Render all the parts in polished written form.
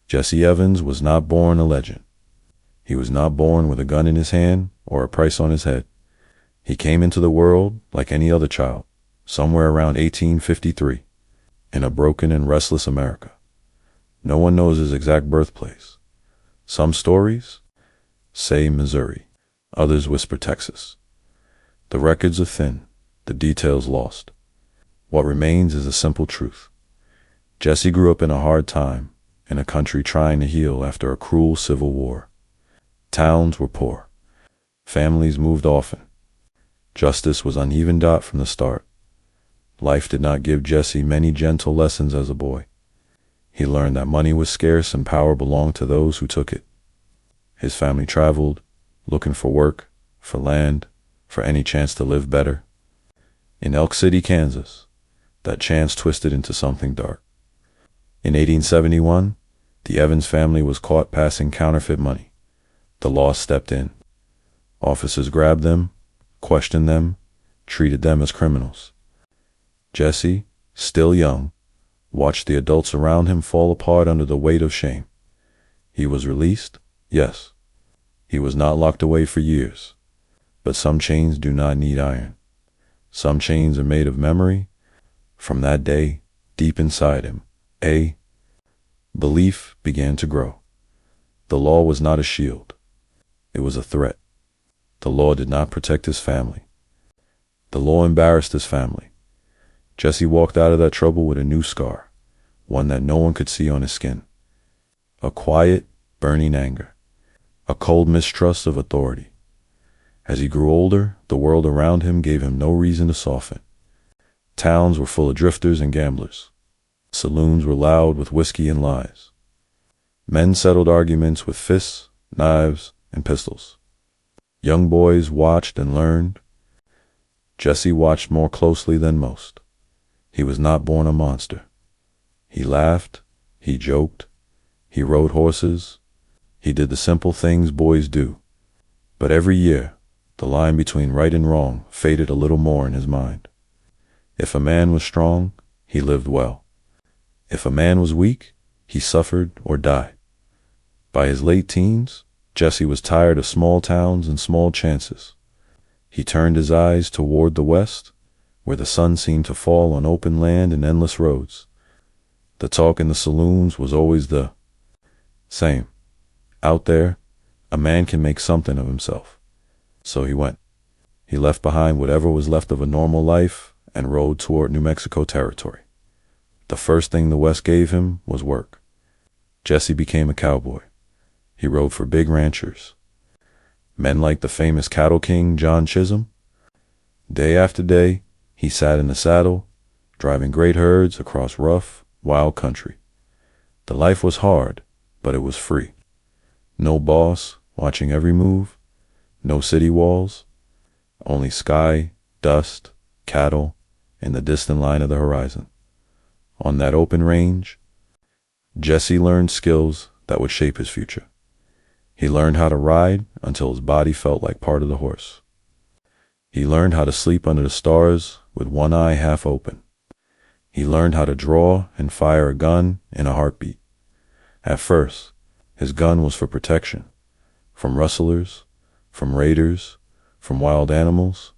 Jesse Evans was not born a legend. He was not born with a gun in his hand or a price on his head. He came into the world like any other child, somewhere around 1853, in a broken and restless America. No one knows his exact birthplace. Some stories say Missouri, others whisper Texas. The records are thin, the details lost. What remains is a simple truth. Jesse grew up in a hard time, in a country trying to heal after a cruel civil war. Towns were poor. Families moved often. Justice was uneven from the start. Life did not give Jesse many gentle lessons as a boy. He learned that money was scarce and power belonged to those who took it. His family traveled, looking for work, for land, for any chance to live better. In Elk City, Kansas, that chance twisted into something dark. In 1871, the Evans family was caught passing counterfeit money. The law stepped in. Officers grabbed them, questioned them, treated them as criminals. Jesse, still young, watched the adults around him fall apart under the weight of shame. He was released, yes. He was not locked away for years. But some chains do not need iron. Some chains are made of memory. From that day, deep inside him, a belief began to grow. The law was not a shield. It was a threat. The law did not protect his family. The law embarrassed his family. Jesse walked out of that trouble with a new scar, one that no one could see on his skin. A quiet, burning anger. A cold mistrust of authority. As he grew older, the world around him gave him no reason to soften. Towns were full of drifters and gamblers. Saloons were loud with whiskey and lies. Men settled arguments with fists, knives, and pistols. Young boys watched and learned. Jesse watched more closely than most. He was not born a monster. He laughed, he joked, he rode horses, he did the simple things boys do. But every year, the line between right and wrong faded a little more in his mind. If a man was strong, he lived well. If a man was weak, he suffered or died. By his late teens, Jesse was tired of small towns and small chances. He turned his eyes toward the west, where the sun seemed to fall on open land and endless roads. The talk in the saloons was always the same. Out there, a man can make something of himself. So he went. He left behind whatever was left of a normal life and rode toward New Mexico territory. The first thing the West gave him was work. Jesse became a cowboy. He rode for big ranchers. Men like the famous cattle king John Chisholm. Day after day, he sat in the saddle, driving great herds across rough, wild country. The life was hard, but it was free. No boss watching every move, no city walls, only sky, dust, cattle, and the distant line of the horizon. On that open range, Jesse learned skills that would shape his future. He learned how to ride until his body felt like part of the horse. He learned how to sleep under the stars with one eye half open. He learned how to draw and fire a gun in a heartbeat. At first, his gun was for protection, from rustlers, from raiders, from wild animals,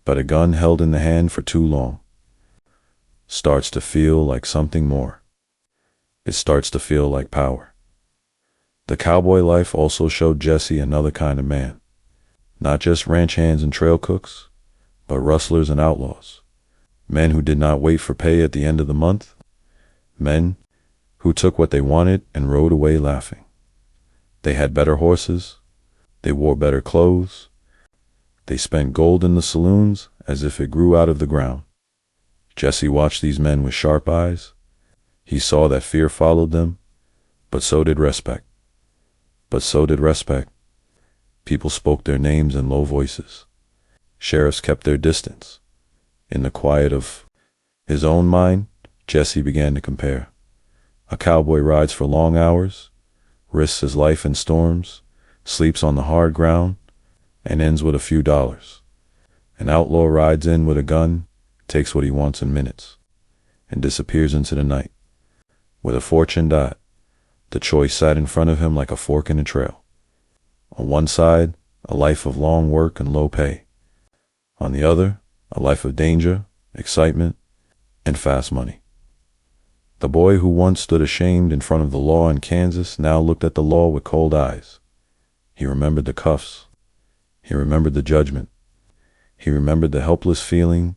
but a gun held in the hand for too long starts to feel like something more. It starts to feel like power. The cowboy life also showed Jesse another kind of man. Not just ranch hands and trail cooks, but rustlers and outlaws. Men who did not wait for pay at the end of the month. Men who took what they wanted and rode away laughing. They had better horses. They wore better clothes. They spent gold in the saloons as if it grew out of the ground. Jesse watched these men with sharp eyes. He saw that fear followed them, but so did respect. But so did respect. People spoke their names in low voices. Sheriffs kept their distance. In the quiet of his own mind, Jesse began to compare. A cowboy rides for long hours, risks his life in storms, sleeps on the hard ground, and ends with a few dollars. An outlaw rides in with a gun, takes what he wants in minutes, and disappears into the night. With a fortune, The choice sat in front of him like a fork in a trail. On one side, a life of long work and low pay. On the other, a life of danger, excitement, and fast money. The boy who once stood ashamed in front of the law in Kansas now looked at the law with cold eyes. He remembered the cuffs. He remembered the judgment. He remembered the helpless feeling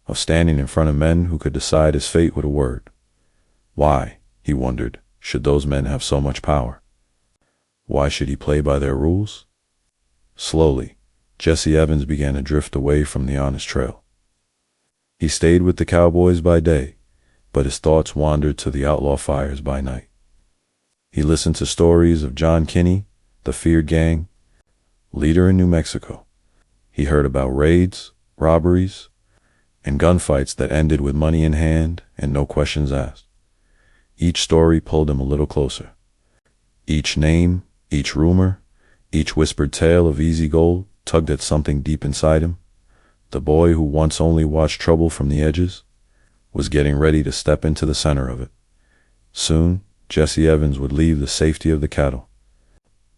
of standing in front of men who could decide his fate with a word. Why, he wondered, should those men have so much power? Why should he play by their rules? Slowly, Jesse Evans began to drift away from the honest trail. He stayed with the cowboys by day, but his thoughts wandered to the outlaw fires by night. He listened to stories of John Kinney, the feared gang leader in New Mexico. He heard about raids, robberies, and gunfights that ended with money in hand and no questions asked. Each story pulled him a little closer. Each name, each rumor, each whispered tale of easy gold tugged at something deep inside him. The boy who once only watched trouble from the edges was getting ready to step into the center of it. Soon, Jesse Evans would leave the safety of the cattle.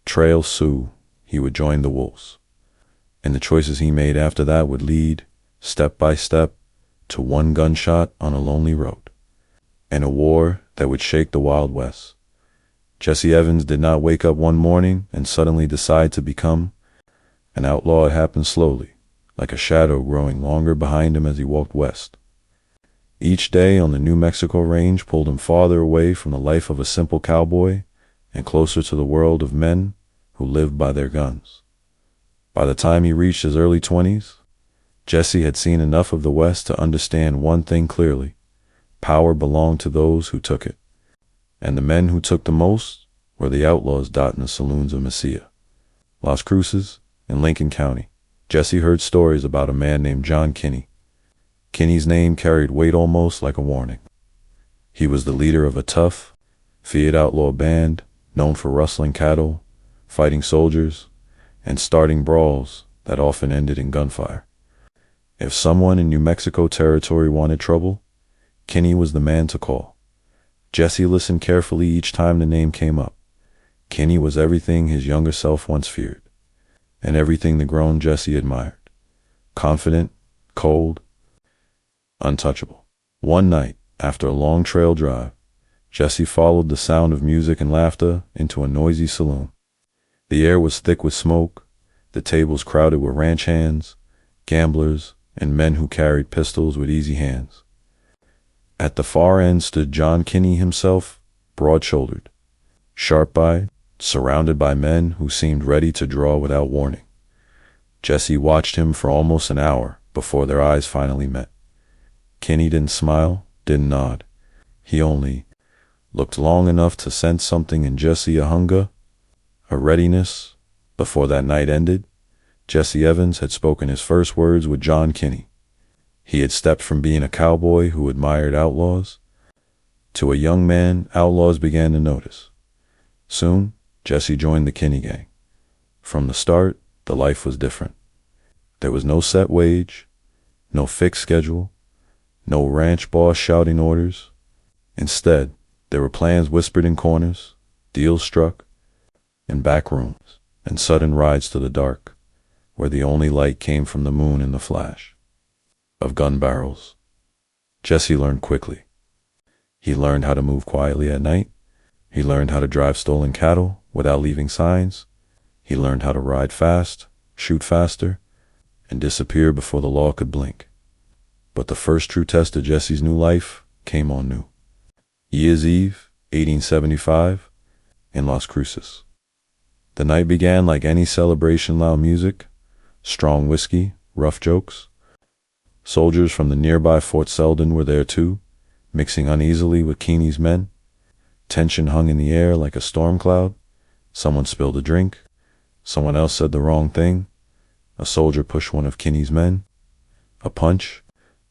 Trail Sioux, he would join the wolves. And the choices he made after that would lead, step by step, to one gunshot on a lonely road, and a war that would shake the Wild West. Jesse Evans did not wake up one morning and suddenly decide to become an outlaw. It happened slowly, like a shadow growing longer behind him as he walked west. Each day on the New Mexico range pulled him farther away from the life of a simple cowboy and closer to the world of men who lived by their guns. By the time he reached his early 20s, Jesse had seen enough of the West to understand one thing clearly: power belonged to those who took it, and the men who took the most were the outlaws dotting the saloons of Mesilla. Las Cruces, in Lincoln County, Jesse heard stories about a man named John Kinney. Kinney's name carried weight almost like a warning. He was the leader of a tough, feared outlaw band known for rustling cattle, fighting soldiers, and starting brawls that often ended in gunfire. If someone in New Mexico territory wanted trouble, Kinney was the man to call. Jesse listened carefully each time the name came up. Kinney was everything his younger self once feared, and everything the grown Jesse admired. Confident, cold, untouchable. One night, after a long trail drive, Jesse followed the sound of music and laughter into a noisy saloon. The air was thick with smoke, the tables crowded with ranch hands, gamblers, and men who carried pistols with easy hands. At the far end stood John Kinney himself, broad-shouldered, sharp-eyed, surrounded by men who seemed ready to draw without warning. Jesse watched him for almost an hour before their eyes finally met. Kinney didn't smile, didn't nod. He only looked long enough to sense something in Jesse, a hunger, a readiness. Before that night ended, Jesse Evans had spoken his first words with John Kinney. He had stepped from being a cowboy who admired outlaws to a young man outlaws began to notice. Soon, Jesse joined the Kinney gang. From the start, the life was different. There was no set wage, no fixed schedule, no ranch boss shouting orders. Instead, there were plans whispered in corners, deals struck, in back rooms, and sudden rides to the dark, where the only light came from the moon and the flash of gun barrels. Jesse learned quickly. He learned how to move quietly at night. He learned how to drive stolen cattle without leaving signs. He learned how to ride fast, shoot faster, and disappear before the law could blink. But the first true test of Jesse's new life came on New Year's Eve, 1875, in Las Cruces. The night began like any celebration: loud music, strong whiskey, rough jokes. Soldiers from the nearby Fort Selden were there too, mixing uneasily with Kinney's men. Tension hung in the air like a storm cloud. Someone spilled a drink. Someone else said the wrong thing. A soldier pushed one of Kinney's men. A punch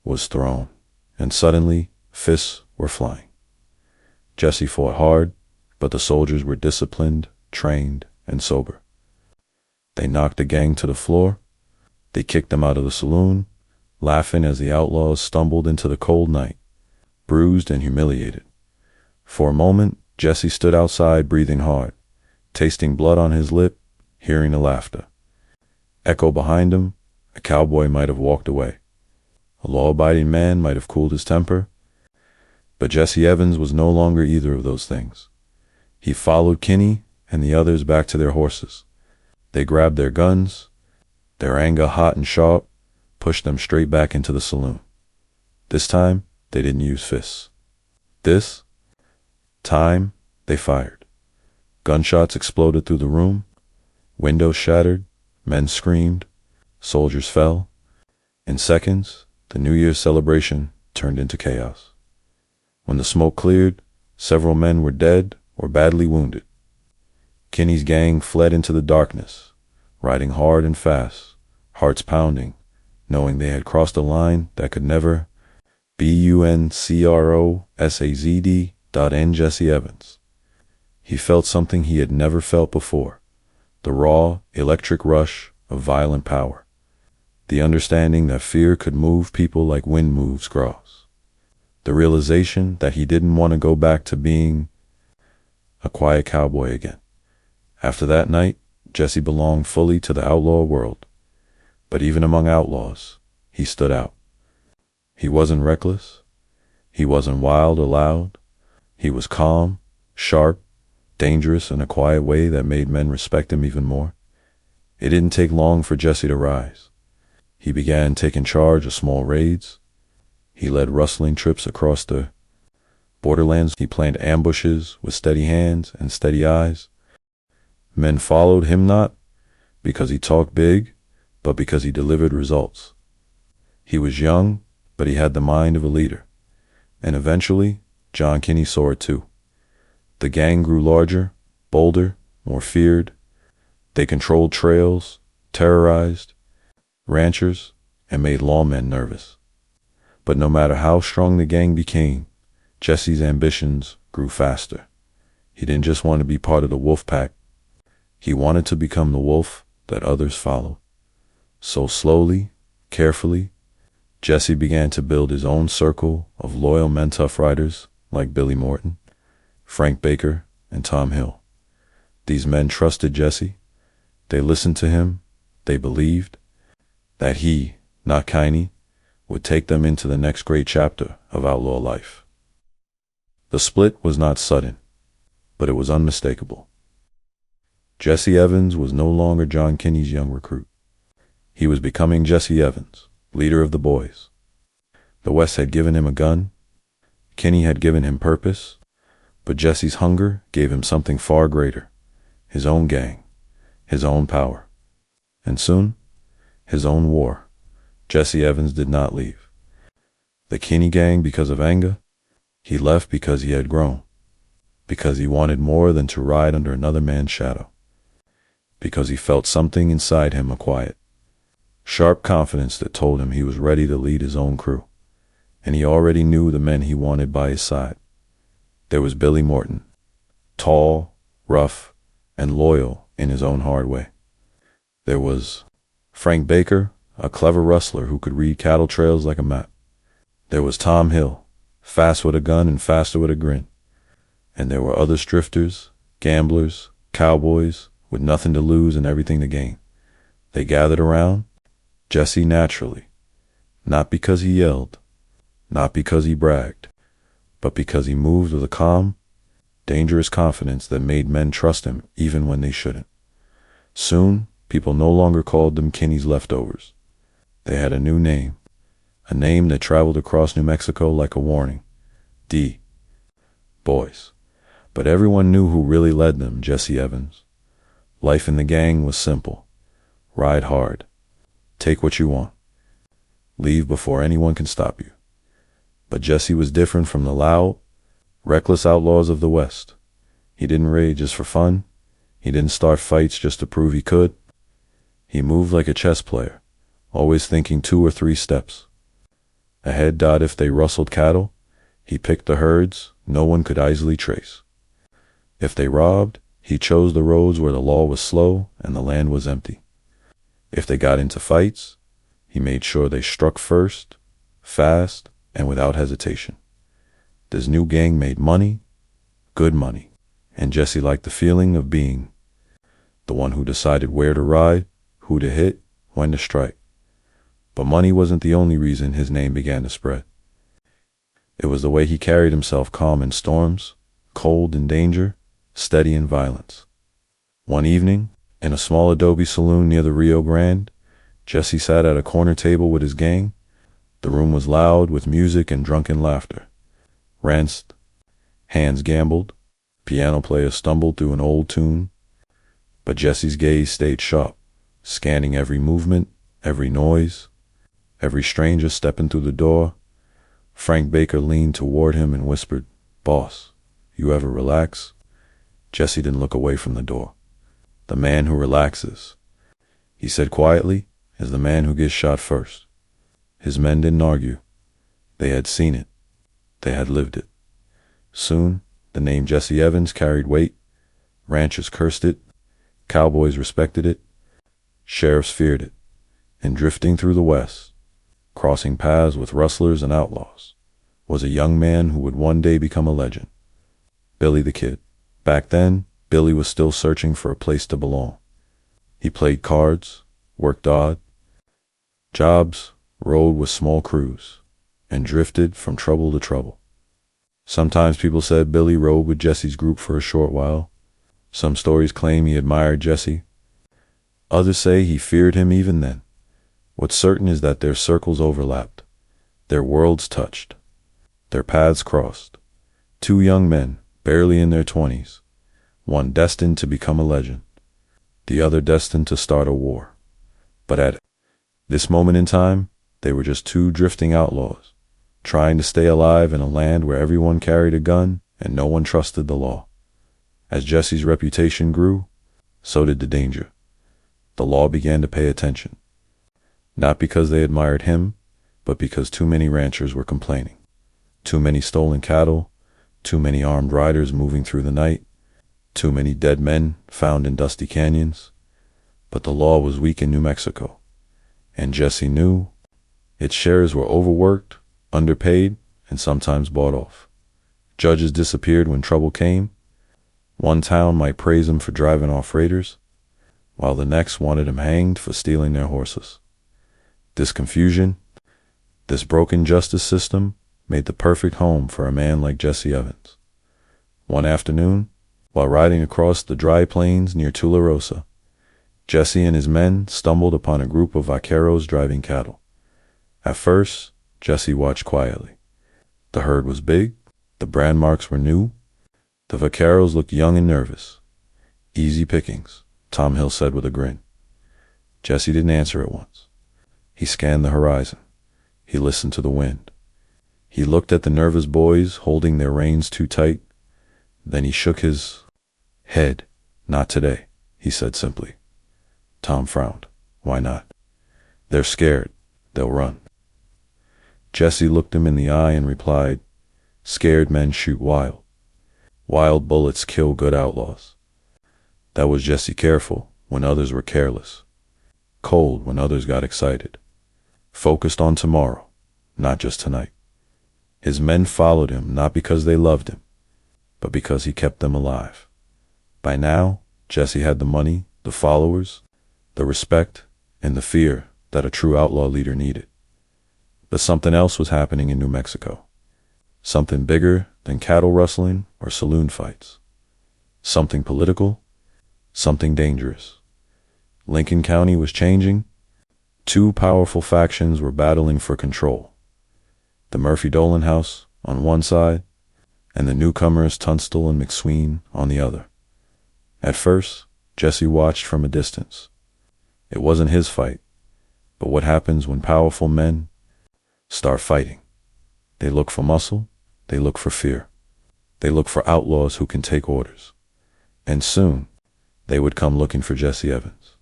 was thrown, and suddenly fists were flying. Jesse fought hard, but the soldiers were disciplined, trained, and sober. They knocked the gang to the floor. They kicked them out of the saloon, laughing as the outlaws stumbled into the cold night, bruised and humiliated. For a moment, Jesse stood outside, breathing hard, tasting blood on his lip, hearing the laughter. Echo behind him, a cowboy might have walked away. A law-abiding man might have cooled his temper. But Jesse Evans was no longer either of those things. He followed Kinney and the others back to their horses. They grabbed their guns, their anger hot and sharp, pushed them straight back into the saloon. This time, they didn't use fists. This time, they fired. Gunshots exploded through the room. Windows shattered. Men screamed. Soldiers fell. In seconds, the New Year's celebration turned into chaos. When the smoke cleared, several men were dead or badly wounded. Kinney's gang fled into the darkness, riding hard and fast, hearts pounding, knowing they had crossed a line that could never BUNCROSAZD.N. Jesse Evans. He felt something he had never felt before, the raw, electric rush of violent power, the understanding that fear could move people like wind moves grass. The realization that he didn't want to go back to being a quiet cowboy again. After that night, Jesse belonged fully to the outlaw world. But even among outlaws, he stood out. He wasn't reckless. He wasn't wild or loud. He was calm, sharp, dangerous in a quiet way that made men respect him even more. It didn't take long for Jesse to rise. He began taking charge of small raids. He led rustling trips across the borderlands. He planned ambushes with steady hands and steady eyes. Men followed him not because he talked big, but because he delivered results. He was young, but he had the mind of a leader. And eventually, John Kinney saw it too. The gang grew larger, bolder, more feared. They controlled trails, terrorized ranchers, and made lawmen nervous. But no matter how strong the gang became, Jesse's ambitions grew faster. He didn't just want to be part of the wolf pack. He wanted to become the wolf that others followed. So slowly, carefully, Jesse began to build his own circle of loyal men tough riders like Billy Morton, Frank Baker, and Tom Hill. These men trusted Jesse. They listened to him. They believed that he, not Kinney, would take them into the next great chapter of outlaw life. The split was not sudden, but it was unmistakable. Jesse Evans was no longer John Kinney's young recruit. He was becoming Jesse Evans, leader of the boys. The West had given him a gun. Kinney had given him purpose, but Jesse's hunger gave him something far greater, his own gang, his own power, and soon, his own war. Jesse Evans did not leave the Kinney gang because of anger. He left because he had grown, because he wanted more than to ride under another man's shadow, because he felt something inside him, a quiet, sharp confidence that told him he was ready to lead his own crew, and he already knew the men he wanted by his side. There was Billy Morton, tall, rough, and loyal in his own hard way. There was Frank Baker, a clever rustler who could read cattle trails like a map. There was Tom Hill, fast with a gun and faster with a grin. And there were other drifters, gamblers, cowboys, with nothing to lose and everything to gain. They gathered around Jesse naturally, not because he yelled, not because he bragged, but because he moved with a calm, dangerous confidence that made men trust him even when they shouldn't. Soon, people no longer called them Kinney's leftovers. They had a new name, a name that traveled across New Mexico like a warning. D. Boys. But everyone knew who really led them, Jesse Evans. Life in the gang was simple. Ride hard. Take what you want. Leave before anyone can stop you. But Jesse was different from the loud, reckless outlaws of the West. He didn't raid just for fun. He didn't start fights just to prove he could. He moved like a chess player, always thinking 2 or 3 steps ahead. If they rustled cattle, he picked the herds no one could easily trace. If they robbed, he chose the roads where the law was slow and the land was empty. If they got into fights, he made sure they struck first, fast, and without hesitation. This new gang made money, good money, and Jesse liked the feeling of being the one who decided where to ride, who to hit, when to strike. But money wasn't the only reason his name began to spread. It was the way he carried himself, calm in storms, cold in danger, steady in violence. One evening, in a small adobe saloon near the Rio Grande, Jesse sat at a corner table with his gang. The room was loud with music and drunken laughter. Ranced, hands gambled, piano players stumbled through an old tune. But Jesse's gaze stayed sharp, scanning every movement, every noise, every stranger stepping through the door. Frank Baker leaned toward him and whispered, "Boss, you ever relax?" Jesse didn't look away from the door. "The man who relaxes," he said quietly, "is the man who gets shot first." His men didn't argue. They had seen it. They had lived it. Soon, the name Jesse Evans carried weight. Ranchers cursed it. Cowboys respected it. Sheriffs feared it. And drifting through the West, crossing paths with rustlers and outlaws, was a young man who would one day become a legend. Billy the Kid. Back then, Billy was still searching for a place to belong. He played cards, worked odd jobs, rode with small crews, and drifted from trouble to trouble. Sometimes people said Billy rode with Jesse's group for a short while. Some stories claim he admired Jesse. Others say he feared him even then. What's certain is that their circles overlapped. Their worlds touched. Their paths crossed. Two young men, barely in their 20s. One destined to become a legend. The other destined to start a war. But at this moment in time, they were just two drifting outlaws, trying to stay alive in a land where everyone carried a gun and no one trusted the law. As Jesse's reputation grew, so did the danger. The law began to pay attention. Not because they admired him, but because too many ranchers were complaining. Too many stolen cattle, too many armed riders moving through the night, too many dead men found in dusty canyons. But the law was weak in New Mexico, and Jesse knew its sheriffs were overworked, underpaid, and sometimes bought off. Judges disappeared when trouble came. One town might praise him for driving off raiders, while the next wanted him hanged for stealing their horses. This confusion, this broken justice system, made the perfect home for a man like Jesse Evans. One afternoon, while riding across the dry plains near Tularosa, Jesse and his men stumbled upon a group of vaqueros driving cattle. At first, Jesse watched quietly. The herd was big, the brand marks were new, the vaqueros looked young and nervous. "Easy pickings," Tom Hill said with a grin. Jesse didn't answer at once. He scanned the horizon. He listened to the wind. He looked at the nervous boys holding their reins too tight. Then he shook his head. "Not today," he said simply. Tom frowned. "Why not?" "They're scared. They'll run." Jesse looked him in the eye and replied, "Scared men shoot wild. Wild bullets kill good outlaws." That was Jesse careful when others were careless. Cold when others got excited. Focused on tomorrow, not just tonight. His men followed him not because they loved him, but because he kept them alive. By now, Jesse had the money, the followers, the respect, and the fear that a true outlaw leader needed. But something else was happening in New Mexico. Something bigger than cattle rustling or saloon fights. Something political, something dangerous. Lincoln County was changing. Two powerful factions were battling for control. The Murphy-Dolan house on one side, and the newcomers Tunstall and McSween on the other. At first, Jesse watched from a distance. It wasn't his fight, but what happens when powerful men start fighting. They look for muscle, they look for fear. They look for outlaws who can take orders. And soon, they would come looking for Jesse Evans.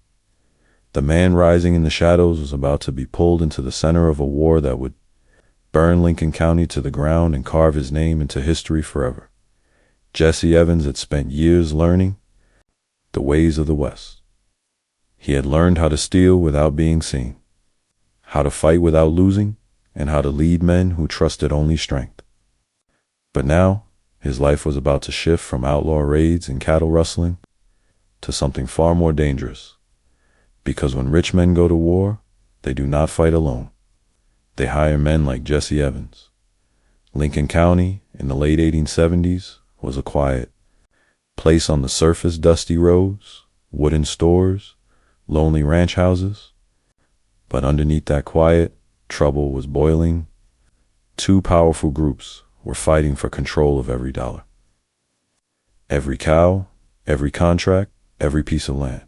The man rising in the shadows was about to be pulled into the center of a war that would burn Lincoln County to the ground and carve his name into history forever. Jesse Evans had spent years learning the ways of the West. He had learned how to steal without being seen, how to fight without losing, and how to lead men who trusted only strength. But now, His life was about to shift from outlaw raids and cattle rustling to something far more dangerous. Because when rich men go to war, they do not fight alone. They hire men like Jesse Evans. Lincoln County, in the late 1870s, was a quiet place. On the surface, dusty roads, wooden stores, lonely ranch houses. But underneath that quiet, trouble was boiling. Two powerful groups were fighting for control of every dollar. Every cow, every contract, every piece of land.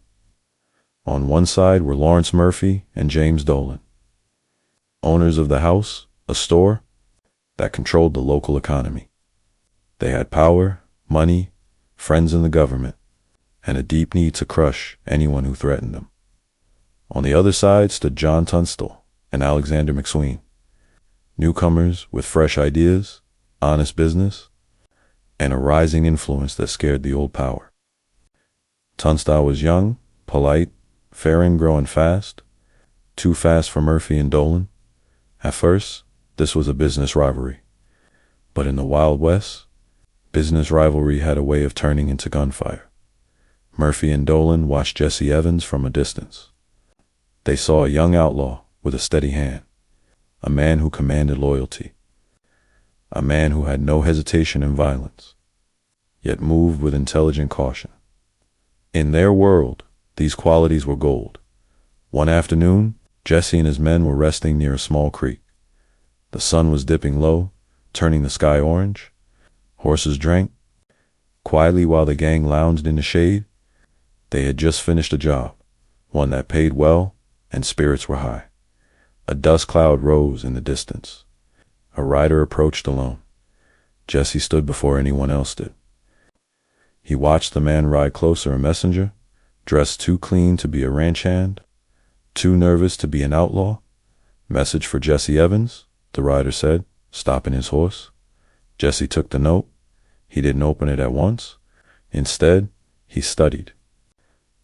On one side were Lawrence Murphy and James Dolan, owners of the house, a store that controlled the local economy. They had power, money, friends in the government, and a deep need to crush anyone who threatened them. On the other side stood John Tunstall and Alexander McSween, newcomers with fresh ideas, honest business, and a rising influence that scared the old power. Tunstall was young, polite, fair and growing fast, too fast for Murphy and Dolan. At first, this was a business rivalry. But in the Wild West, business rivalry had a way of turning into gunfire. Murphy and Dolan watched Jesse Evans from a distance. They saw a young outlaw with a steady hand, a man who commanded loyalty, a man who had no hesitation in violence, yet moved with intelligent caution. In their world, these qualities were gold. One afternoon, Jesse and his men were resting near a small creek. The sun was dipping low, turning the sky orange. Horses drank quietly while the gang lounged in the shade. They had just finished a job, one that paid well, and spirits were high. A dust cloud rose in the distance. A rider approached alone. Jesse stood before anyone else did. He watched the man ride closer, a messenger, dressed too clean to be a ranch hand, too nervous to be an outlaw. "Message for Jesse Evans," the rider said, stopping his horse. Jesse took the note. He didn't open it at once. Instead, he studied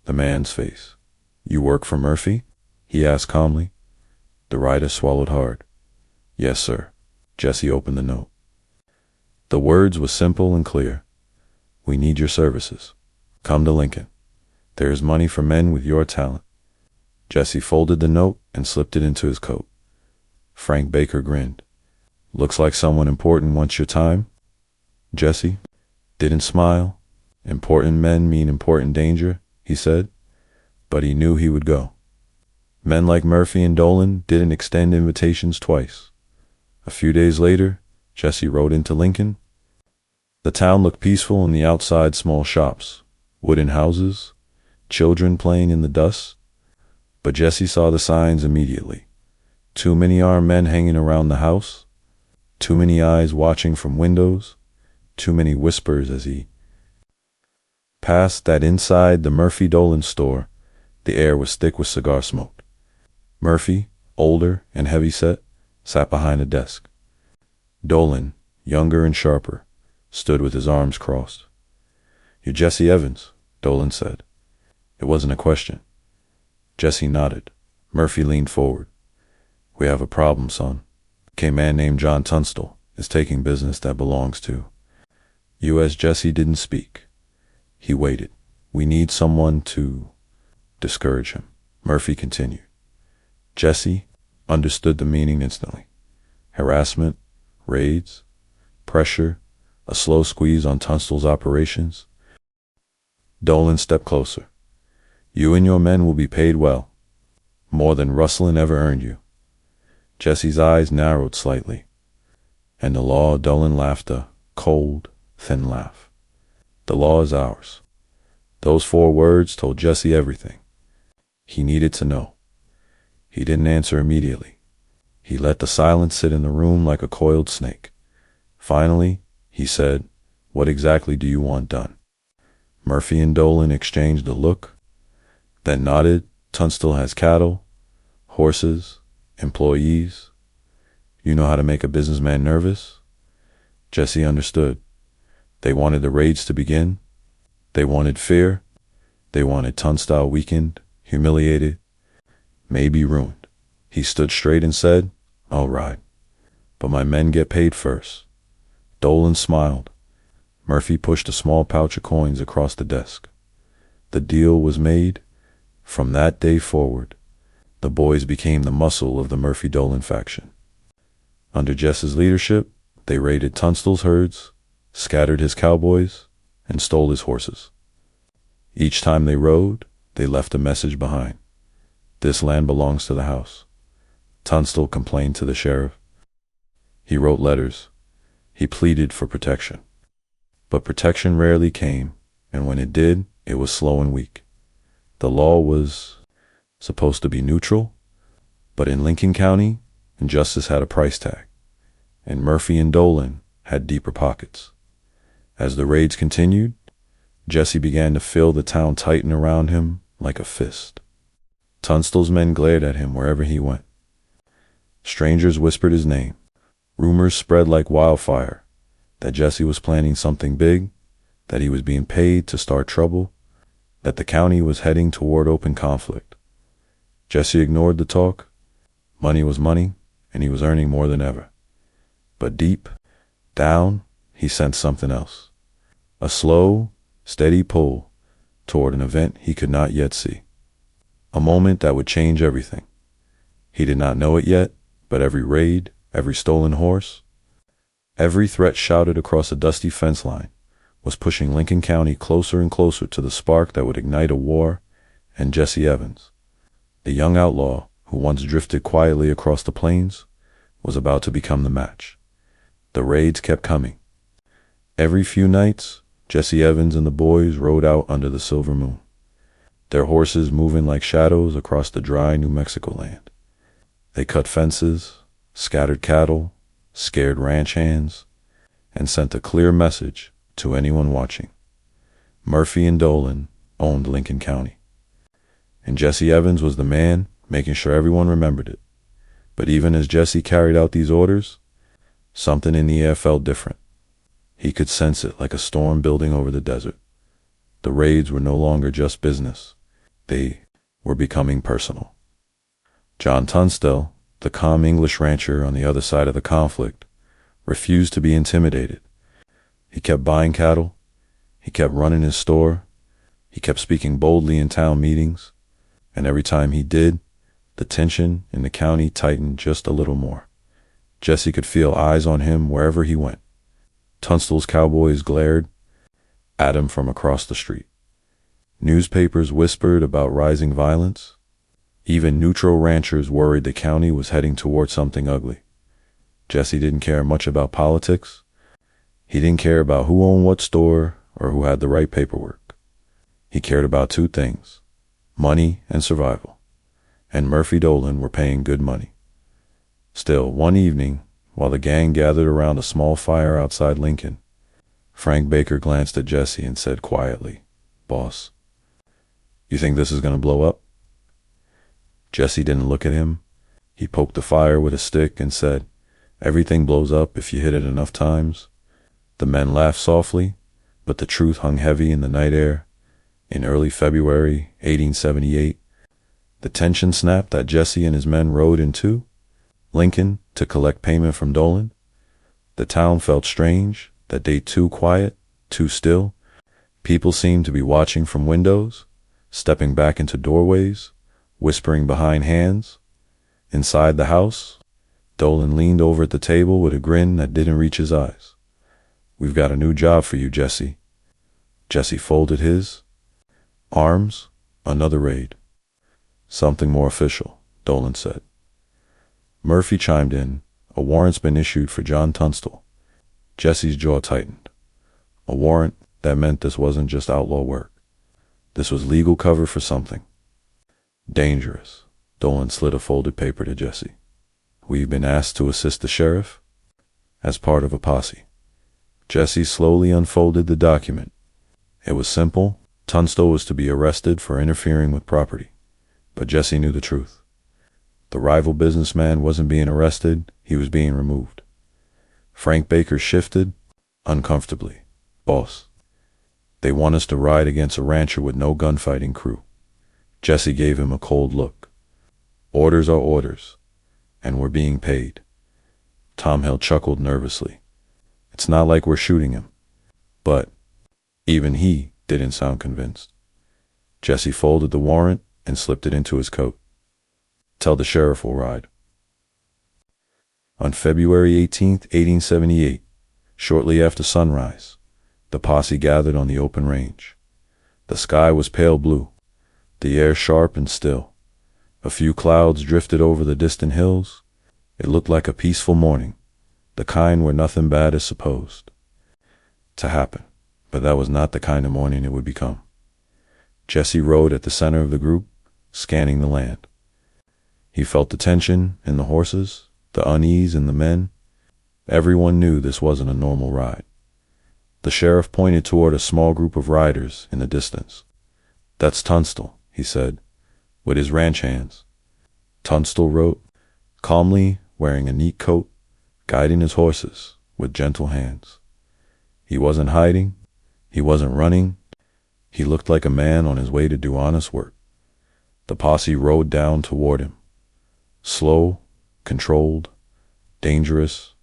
the man's face. "You work for Murphy?" he asked calmly. The rider swallowed hard. "Yes, sir." Jesse opened the note. The words were simple and clear. "We need your services. Come to Lincoln. There is money for men with your talent." Jesse folded the note and slipped it into his coat. Frank Baker grinned. "Looks like someone important wants your time." Jesse didn't smile. "Important men mean important danger," he said, but he knew he would go. Men like Murphy and Dolan didn't extend invitations twice. A few days later, Jesse rode into Lincoln. The town looked peaceful on the outside, small shops, wooden houses, children playing in the dust. But Jesse saw the signs immediately. Too many armed men hanging around the house, too many eyes watching from windows, too many whispers as he passed that inside the Murphy Dolan store, the air was thick with cigar smoke. Murphy, older and heavy-set, sat behind a desk. Dolan, younger and sharper, stood with his arms crossed. "You're Jesse Evans," Dolan said. It wasn't a question. Jesse nodded. Murphy leaned forward. "We have a problem, son. A man named John Tunstall is taking business that belongs to you." As Jesse didn't speak, he waited. "We need someone to discourage him," Murphy continued. Jesse understood the meaning instantly. Harassment, raids, pressure, a slow squeeze on Tunstall's operations. Dolan stepped closer. "You and your men will be paid well, more than rustling ever earned you." Jesse's eyes narrowed slightly. "And the law?" Dolan laughed, a cold, thin laugh. "The law is ours." Those 4 words told Jesse everything he needed to know. He didn't answer immediately. He let the silence sit in the room like a coiled snake. Finally, he said, "What exactly do you want done?" Murphy and Dolan exchanged a look, then nodded. "Tunstall has cattle, horses, employees. You know how to make a businessman nervous." Jesse understood. They wanted the raids to begin. They wanted fear. They wanted Tunstall weakened, humiliated, maybe ruined. He stood straight and said, "All right, but my men get paid first." Dolan smiled. Murphy pushed a small pouch of coins across the desk. The deal was made. From that day forward, the boys became the muscle of the Murphy-Dolan faction. Under Jesse's leadership, they raided Tunstall's herds, scattered his cowboys, and stole his horses. Each time they rode, they left a message behind. This land belongs to the house. Tunstall complained to the sheriff. He wrote letters. He pleaded for protection. But protection rarely came, and when it did, it was slow and weak. The law was supposed to be neutral, but in Lincoln County, justice had a price tag, and Murphy and Dolan had deeper pockets. As the raids continued, Jesse began to feel the town tighten around him like a fist. Tunstall's men glared at him wherever he went. Strangers whispered his name. Rumors spread like wildfire that Jesse was planning something big, that he was being paid to start trouble, that the county was heading toward open conflict. Jesse ignored the talk. Money was money, and he was earning more than ever. But deep down, he sensed something else. A slow, steady pull toward an event he could not yet see. A moment that would change everything. He did not know it yet, but every raid, every stolen horse, every threat shouted across a dusty fence line was pushing Lincoln County closer and closer to the spark that would ignite a war, and Jesse Evans, the young outlaw who once drifted quietly across the plains, was about to become the match. The raids kept coming. Every few nights, Jesse Evans and the boys rode out under the silver moon, their horses moving like shadows across the dry New Mexico land. They cut fences, scattered cattle, scared ranch hands, and sent a clear message to anyone watching. Murphy and Dolan owned Lincoln County, and Jesse Evans was the man making sure everyone remembered it. But even as Jesse carried out these orders, something in the air felt different. He could sense it like a storm building over the desert. The raids were no longer just business. They were becoming personal. John Tunstall, the calm English rancher on the other side of the conflict, refused to be intimidated. He kept buying cattle. He kept running his store. He kept speaking boldly in town meetings. And every time he did, the tension in the county tightened just a little more. Jesse could feel eyes on him wherever he went. Tunstall's cowboys glared at him from across the street. Newspapers whispered about rising violence. Even neutral ranchers worried the county was heading toward something ugly. Jesse didn't care much about politics. He didn't care about who owned what store or who had the right paperwork. He cared about two things: money and survival. And Murphy Dolan were paying good money. Still, one evening, while the gang gathered around a small fire outside Lincoln, Frank Baker glanced at Jesse and said quietly, "Boss, you think this is going to blow up?" Jesse didn't look at him. He poked the fire with a stick and said, "Everything blows up if you hit it enough times." The men laughed softly, but the truth hung heavy in the night air. In early February 1878, the tension snapped that Jesse and his men rode into Lincoln to collect payment from Dolan. The town felt strange, that day too quiet, too still. People seemed to be watching from windows, stepping back into doorways, whispering behind hands. Inside the house, Dolan leaned over at the table with a grin that didn't reach his eyes. "We've got a new job for you, Jesse." Jesse folded his arms. "Another raid." "Something more official," Dolan said. Murphy chimed in. "A warrant's been issued for John Tunstall." Jesse's jaw tightened. A warrant, that meant this wasn't just outlaw work. This was legal cover for something dangerous. Dolan slid a folded paper to Jesse. "We've been asked to assist the sheriff as part of a posse." Jesse slowly unfolded the document. It was simple. Tunstall was to be arrested for interfering with property. But Jesse knew the truth. The rival businessman wasn't being arrested, he was being removed. Frank Baker shifted uncomfortably. "Boss, they want us to ride against a rancher with no gunfighting crew." Jesse gave him a cold look. "Orders are orders, and we're being paid." Tom Hill chuckled nervously. "It's not like we're shooting him. But even he didn't sound convinced. Jesse folded the warrant and slipped it into his coat. "Tell the sheriff we'll ride." On February 18th, 1878, shortly after sunrise, the posse gathered on the open range. The sky was pale blue, the air sharp and still. A few clouds drifted over the distant hills. It looked like a peaceful morning, the kind where nothing bad is supposed to happen. But that was not the kind of morning it would become. Jesse rode at the center of the group, scanning the land. He felt the tension in the horses, the unease in the men. Everyone knew this wasn't a normal ride. The sheriff pointed toward a small group of riders in the distance. "That's Tunstall," he said, with his ranch hands. Tunstall rode, calmly wearing a neat coat, guiding his horses with gentle hands. He wasn't hiding. He wasn't running. He looked like a man on his way to do honest work. The posse rode down toward him. Slow, controlled, dangerous.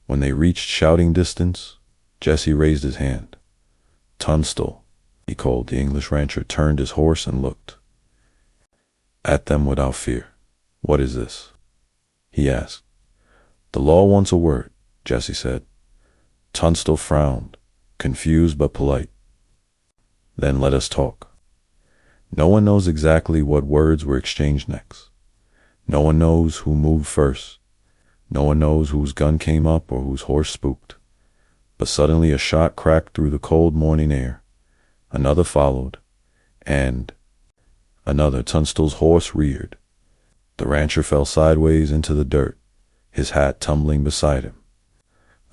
When they reached shouting distance, Jesse raised his hand. "Tunstall," he called. The English rancher turned his horse and looked at them without fear. "What is this?" he asked. "The law wants a word," Jesse said. Tunstall frowned, confused but polite. "Then let us talk." No one knows exactly what words were exchanged next. No one knows who moved first. No one knows whose gun came up or whose horse spooked. But suddenly a shot cracked through the cold morning air. Another followed, and another. Tunstall's horse reared. The rancher fell sideways into the dirt, his hat tumbling beside him.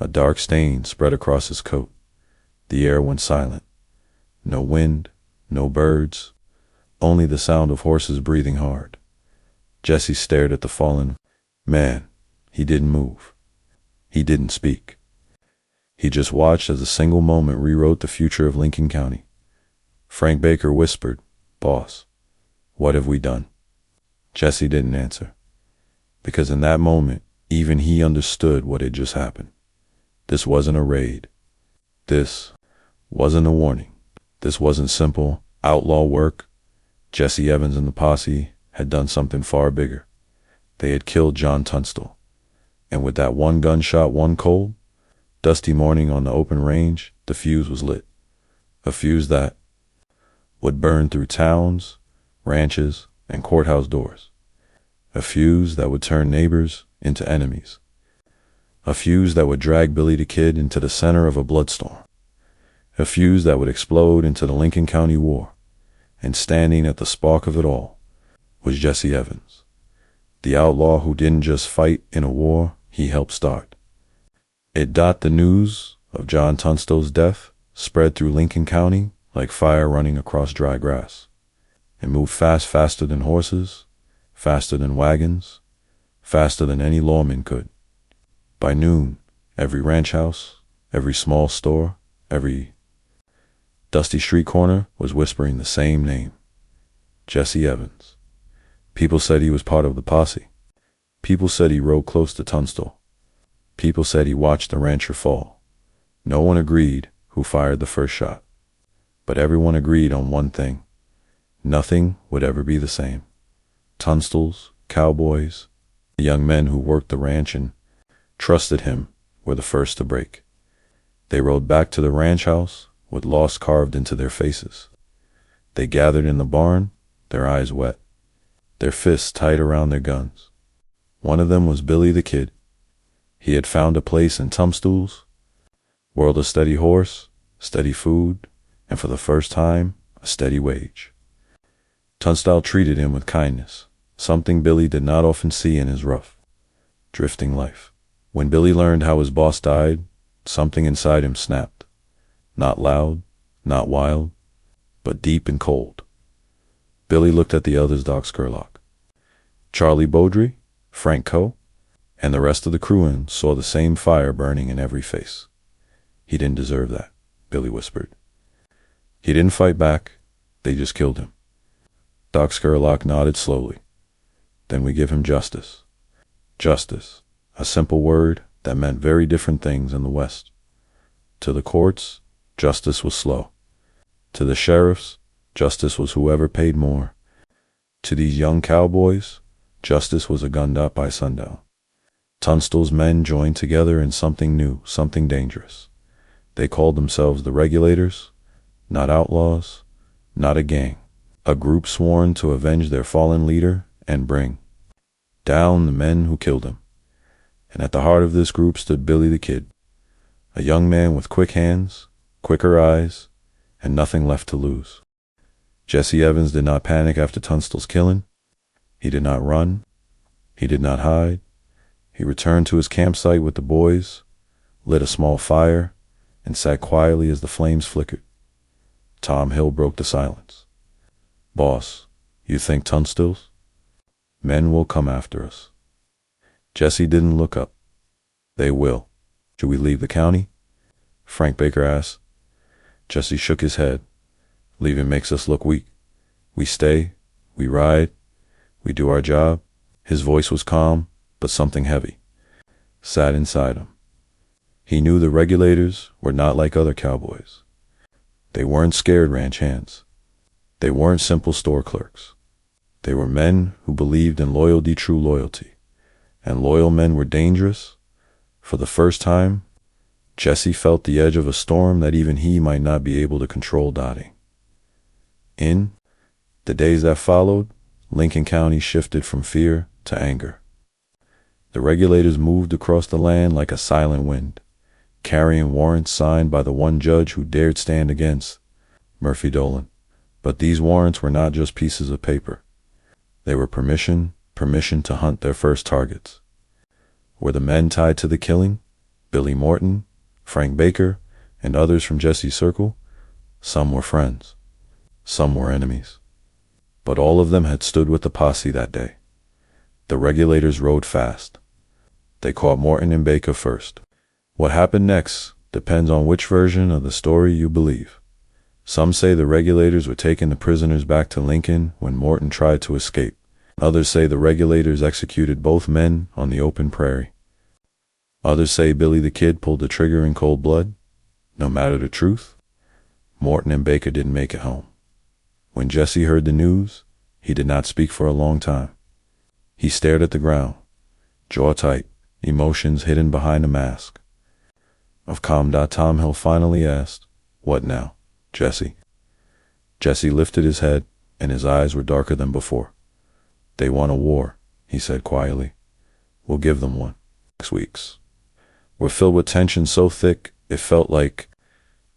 A dark stain spread across his coat. The air went silent. No wind, no birds, only the sound of horses breathing hard. Jesse stared at the fallen man. He didn't move. He didn't speak. He just watched as a single moment rewrote the future of Lincoln County. Frank Baker whispered, "Boss, what have we done?" Jesse didn't answer, because in that moment, even he understood what had just happened. This wasn't a raid. This wasn't a warning. This wasn't simple outlaw work. Jesse Evans and the posse had done something far bigger. They had killed John Tunstall. And with that one gunshot, one cold, dusty morning on the open range, the fuse was lit. A fuse that would burn through towns, ranches, and courthouse doors. A fuse that would turn neighbors into enemies. A fuse that would drag Billy the Kid into the center of a bloodstorm. A fuse that would explode into the Lincoln County War. And standing at the spark of it all was Jesse Evans, the outlaw who didn't just fight in a war he helped start. The news of John Tunstall's death spread through Lincoln County like fire running across dry grass. It moved fast, faster than horses, faster than wagons, faster than any lawman could. By noon, every ranch house, every small store, every dusty street corner was whispering the same name, Jesse Evans. People said he was part of the posse. People said he rode close to Tunstall. People said he watched the rancher fall. No one agreed who fired the first shot. But everyone agreed on one thing. Nothing would ever be the same. Tunstall's, cowboys, the young men who worked the ranch and trusted him were the first to break. They rode back to the ranch house with loss carved into their faces. They gathered in the barn, their eyes wet, their fists tight around their guns. One of them was Billy the Kid. He had found a place in Tunstall's, whirled a steady horse, steady food, and for the first time, a steady wage. Tunstall treated him with kindness, something Billy did not often see in his rough, drifting life. When Billy learned how his boss died, something inside him snapped. Not loud, not wild, but deep and cold. Billy looked at the others, Doc Scurlock, Charlie Beaudry, Frank Coe, and the rest of the crew, and saw the same fire burning in every face. He didn't deserve that, Billy whispered. He didn't fight back. They just killed him. Doc Scurlock nodded slowly. Then we give him justice. Justice, a simple word that meant very different things in the West. To the courts, justice was slow. To the sheriffs, justice was whoever paid more. To these young cowboys, justice was a gun dot by sundown. Tunstall's men joined together in something new, something dangerous. They called themselves the Regulators, not outlaws, not a gang, a group sworn to avenge their fallen leader and bring down the men who killed him. And at the heart of this group stood Billy the Kid, a young man with quick hands, quicker eyes, and nothing left to lose. Jesse Evans did not panic after Tunstall's killing. He did not run. He did not hide. He returned to his campsite with the boys, lit a small fire, and sat quietly as the flames flickered. Tom Hill broke the silence. "Boss, you think Tunstall's? Men will come after us." Jesse didn't look up. "They will. Should we leave the county?" Frank Baker asked. Jesse shook his head. "Leaving makes us look weak. We stay, we ride, we do our job." His voice was calm, but something heavy sat inside him. He knew the Regulators were not like other cowboys. They weren't scared ranch hands. They weren't simple store clerks. They were men who believed in loyalty, true loyalty. And loyal men were dangerous. For the first time, Jesse felt the edge of a storm that even he might not be able to control dotting. In the days that followed, Lincoln County shifted from fear to anger. The Regulators moved across the land like a silent wind, carrying warrants signed by the one judge who dared stand against Murphy Dolan. But these warrants were not just pieces of paper. They were permission to hunt their first targets. Were the men tied to the killing? Billy Morton, Frank Baker, and others from Jesse's circle? Some were friends. Some were enemies. But all of them had stood with the posse that day. The Regulators rode fast. They caught Morton and Baker first. What happened next depends on which version of the story you believe. Some say the Regulators were taking the prisoners back to Lincoln when Morton tried to escape. Others say the Regulators executed both men on the open prairie. Others say Billy the Kid pulled the trigger in cold blood. No matter the truth, Morton and Baker didn't make it home. When Jesse heard the news, he did not speak for a long time. He stared at the ground, jaw tight, emotions hidden behind a mask. Of calm. Tom Hill finally asked, "What now, Jesse?" Jesse lifted his head, and his eyes were darker than before. "They want a war," he said quietly. "We'll give them one. 6 weeks. We're filled with tension so thick it felt like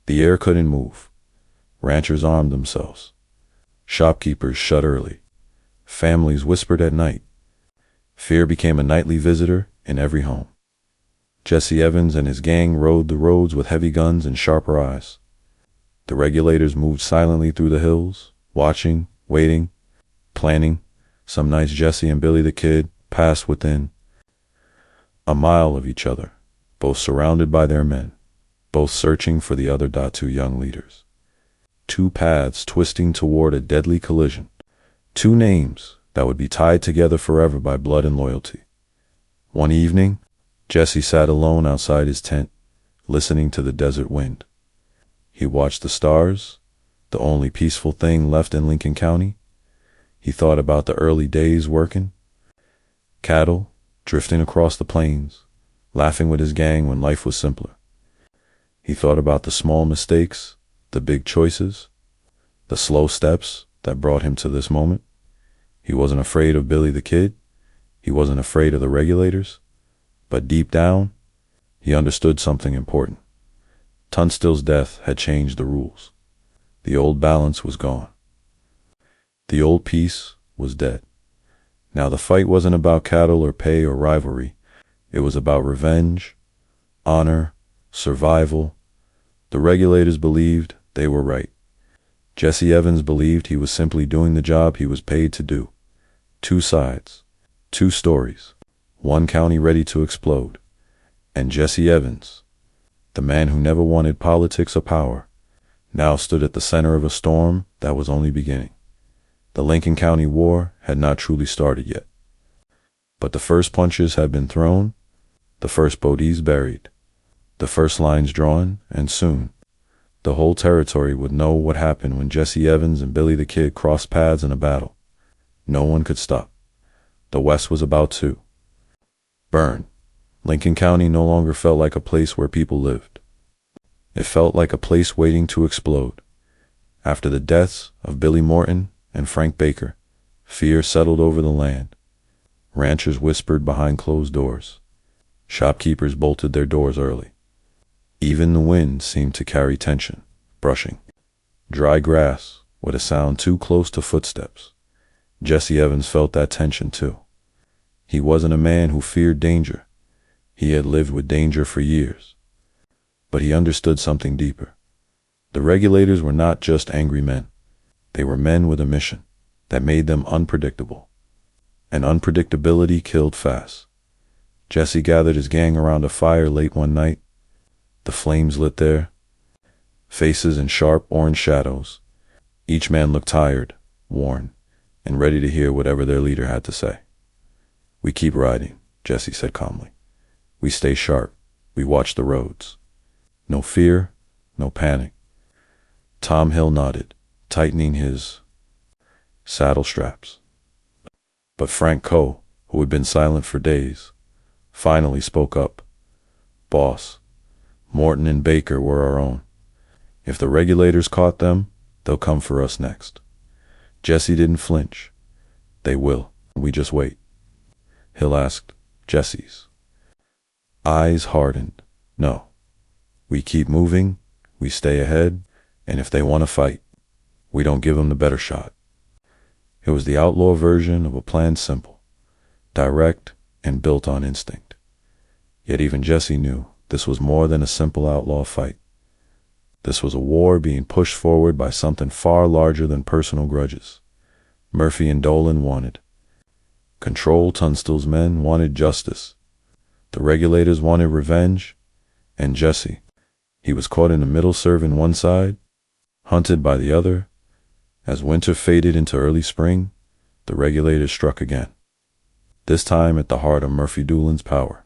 the air couldn't move. Ranchers armed themselves. Shopkeepers shut early. Families whispered at night. Fear became a nightly visitor in every home. Jesse Evans and his gang rode the roads with heavy guns and sharper eyes. The Regulators moved silently through the hills, watching, waiting, planning. Some nights Jesse and Billy the Kid passed within a mile of each other, both surrounded by their men, both searching for the other. Two young leaders. Two paths twisting toward a deadly collision. Two names that would be tied together forever by blood and loyalty. One evening, Jesse sat alone outside his tent, listening to the desert wind. He watched the stars, the only peaceful thing left in Lincoln County. He thought about the early days working. Cattle drifting across the plains, laughing with his gang when life was simpler. He thought about the small mistakes, the big choices, the slow steps that brought him to this moment. He wasn't afraid of Billy the Kid. He wasn't afraid of the Regulators. But deep down, he understood something important. Tunstall's death had changed the rules. The old balance was gone. The old peace was dead. Now the fight wasn't about cattle or pay or rivalry. It was about revenge, honor, survival. The Regulators believed they were right. Jesse Evans believed he was simply doing the job he was paid to do. Two sides, two stories, one county ready to explode. And Jesse Evans, the man who never wanted politics or power, now stood at the center of a storm that was only beginning. The Lincoln County War had not truly started yet. But the first punches had been thrown, the first bodees buried, the first lines drawn, and soon The whole territory would know what happened when Jesse Evans and Billy the Kid crossed paths in a battle. No one could stop. The West was about to burn. Lincoln County no longer felt like a place where people lived. It felt like a place waiting to explode. After the deaths of Billy Morton and Frank Baker, fear settled over the land. Ranchers whispered behind closed doors. Shopkeepers bolted their doors early. Even the wind seemed to carry tension, brushing dry grass with a sound too close to footsteps. Jesse Evans felt that tension too. He wasn't a man who feared danger. He had lived with danger for years. But he understood something deeper. The regulators were not just angry men. They were men with a mission that made them unpredictable. And unpredictability killed fast. Jesse gathered his gang around a fire late one night. The flames lit their faces in sharp orange shadows. Each man looked tired, worn, and ready to hear whatever their leader had to say. "We keep riding," Jesse said calmly. "We stay sharp. We watch the roads. No fear, no panic." Tom Hill nodded, tightening his saddle straps. But Frank Coe, who had been silent for days, finally spoke up. "Boss, Morton and Baker were our own. If the regulators caught them, they'll come for us next." Jesse didn't flinch. "They will. We just wait." Hill asked. Jesse's eyes hardened. "No. We keep moving, we stay ahead, and if they want to fight, we don't give them the better shot." It was the outlaw version of a plan, simple, direct, and built on instinct. Yet even Jesse knew this was more than a simple outlaw fight. This was a war being pushed forward by something far larger than personal grudges. Murphy and Dolan wanted control. Tunstall's men wanted justice. The regulators wanted revenge. And Jesse, he was caught in the middle, serving one side, hunted by the other. As winter faded into early spring, the regulators struck again. This time at the heart of Murphy Dolan's power.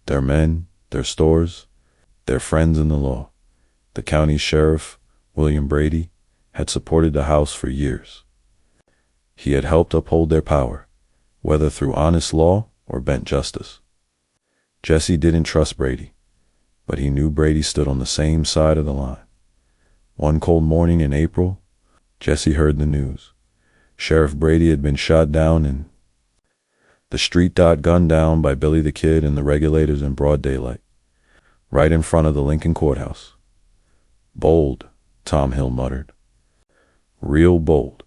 Their men, their stores, their friends in the law. The county sheriff, William Brady, had supported the House for years. He had helped uphold their power, whether through honest law or bent justice. Jesse didn't trust Brady, but he knew Brady stood on the same side of the line. One cold morning in April, Jesse heard the news. Sheriff Brady had been shot down and the street gunned down by Billy the Kid and the regulators in broad daylight, right in front of the Lincoln courthouse. "Bold," Tom Hill muttered. "Real bold."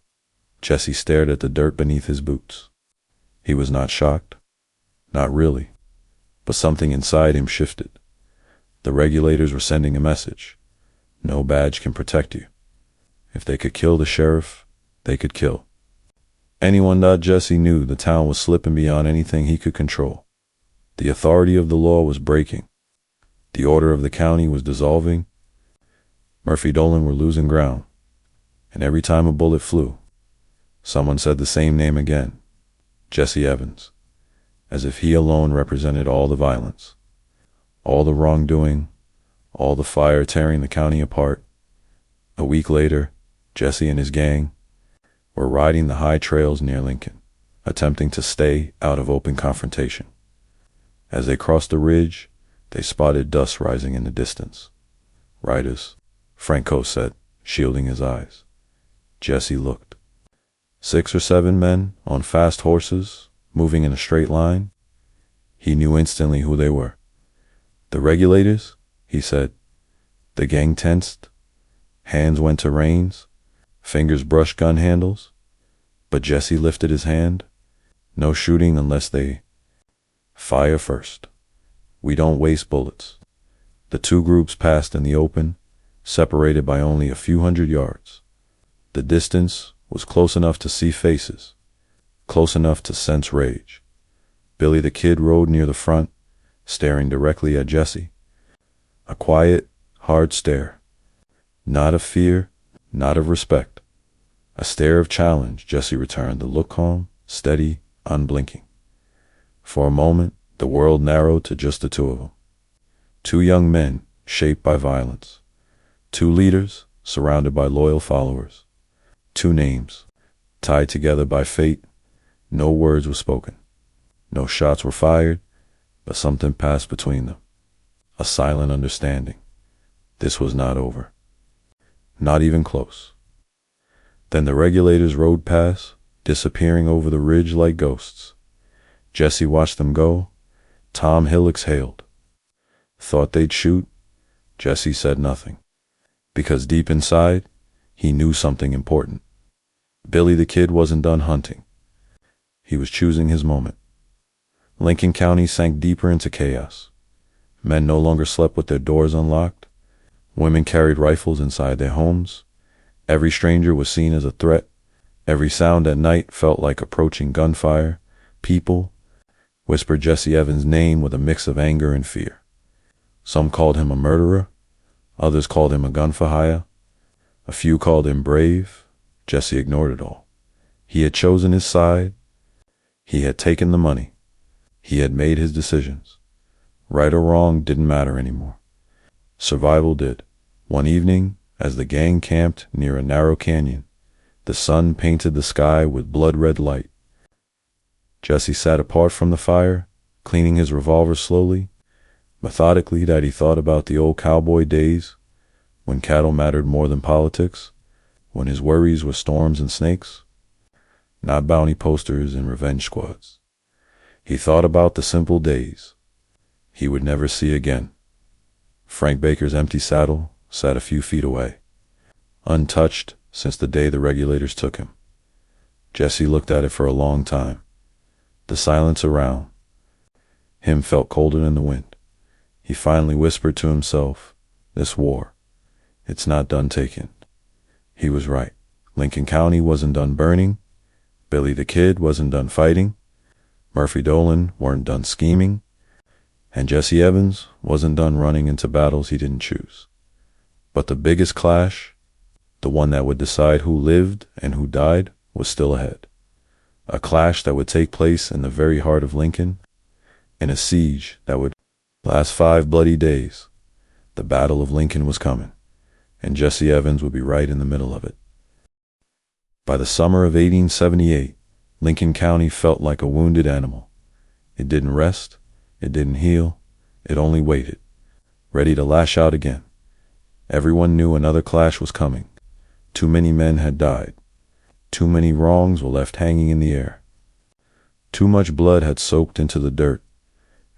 Jesse stared at the dirt beneath his boots. He was not shocked. Not really. But something inside him shifted. The regulators were sending a message. No badge can protect you. If they could kill the sheriff, they could kill anyone. Jesse knew the town was slipping beyond anything he could control. The authority of the law was breaking. The order of the county was dissolving. Murphy Dolan were losing ground. And every time a bullet flew, someone said the same name again. Jesse Evans. As if he alone represented all the violence, all the wrongdoing, all the fire tearing the county apart. A week later, Jesse and his gang were riding the high trails near Lincoln, attempting to stay out of open confrontation. As they crossed the ridge, they spotted dust rising in the distance. "Riders," Frank Coe said, shielding his eyes. Jesse looked. 6 or 7 men on fast horses, moving in a straight line. He knew instantly who they were. "The regulators?" he said. The gang tensed. Hands went to reins. Fingers brushed gun handles. But Jesse lifted his hand. "No shooting unless they fire first. We don't waste bullets." The two groups passed in the open, separated by only a few hundred yards. The distance was close enough to see faces, close enough to sense rage. Billy the Kid rode near the front, staring directly at Jesse. A quiet, hard stare. Not of fear, not of respect. A stare of challenge. Jesse returned, the look calm, steady, unblinking. For a moment, the world narrowed to just the two of them. 2 young men, shaped by violence. Two leaders, surrounded by loyal followers. Two names, tied together by fate. No words were spoken. No shots were fired, but something passed between them. A silent understanding. This was not over. Not even close. Then the regulators rode past, disappearing over the ridge like ghosts. Jesse watched them go. Tom Hill exhaled. Thought they'd shoot. Jesse said nothing. Because deep inside, he knew something important. Billy the Kid wasn't done hunting. He was choosing his moment. Lincoln County sank deeper into chaos. Men no longer slept with their doors unlocked. Women carried rifles inside their homes. Every stranger was seen as a threat. Every sound at night felt like approaching gunfire. People whispered Jesse Evans' name with a mix of anger and fear. Some called him a murderer. Others called him a gun for hire. A few called him brave. Jesse ignored it all. He had chosen his side. He had taken the money. He had made his decisions. Right or wrong didn't matter anymore. Survival did. One evening, as the gang camped near a narrow canyon, the sun painted the sky with blood-red light. Jesse sat apart from the fire, cleaning his revolver slowly, methodically, that he thought about the old cowboy days, when cattle mattered more than politics, when his worries were storms and snakes, not bounty posters and revenge squads. He thought about the simple days he would never see again. Frank Baker's empty saddle sat a few feet away, untouched since the day the regulators took him. Jesse looked at it for a long time. The silence around him felt colder than the wind. He finally whispered to himself, "This war, it's not done taking." He was right. Lincoln County wasn't done burning. Billy the Kid wasn't done fighting. Murphy Dolan weren't done scheming. And Jesse Evans wasn't done running into battles he didn't choose. But the biggest clash, the one that would decide who lived and who died, was still ahead. A clash that would take place in the very heart of Lincoln, in a siege that would last 5 bloody days. The Battle of Lincoln was coming, and Jesse Evans would be right in the middle of it. By the summer of 1878, Lincoln County felt like a wounded animal. It didn't rest, it didn't heal, it only waited, ready to lash out again. Everyone knew another clash was coming. Too many men had died. Too many wrongs were left hanging in the air. Too much blood had soaked into the dirt,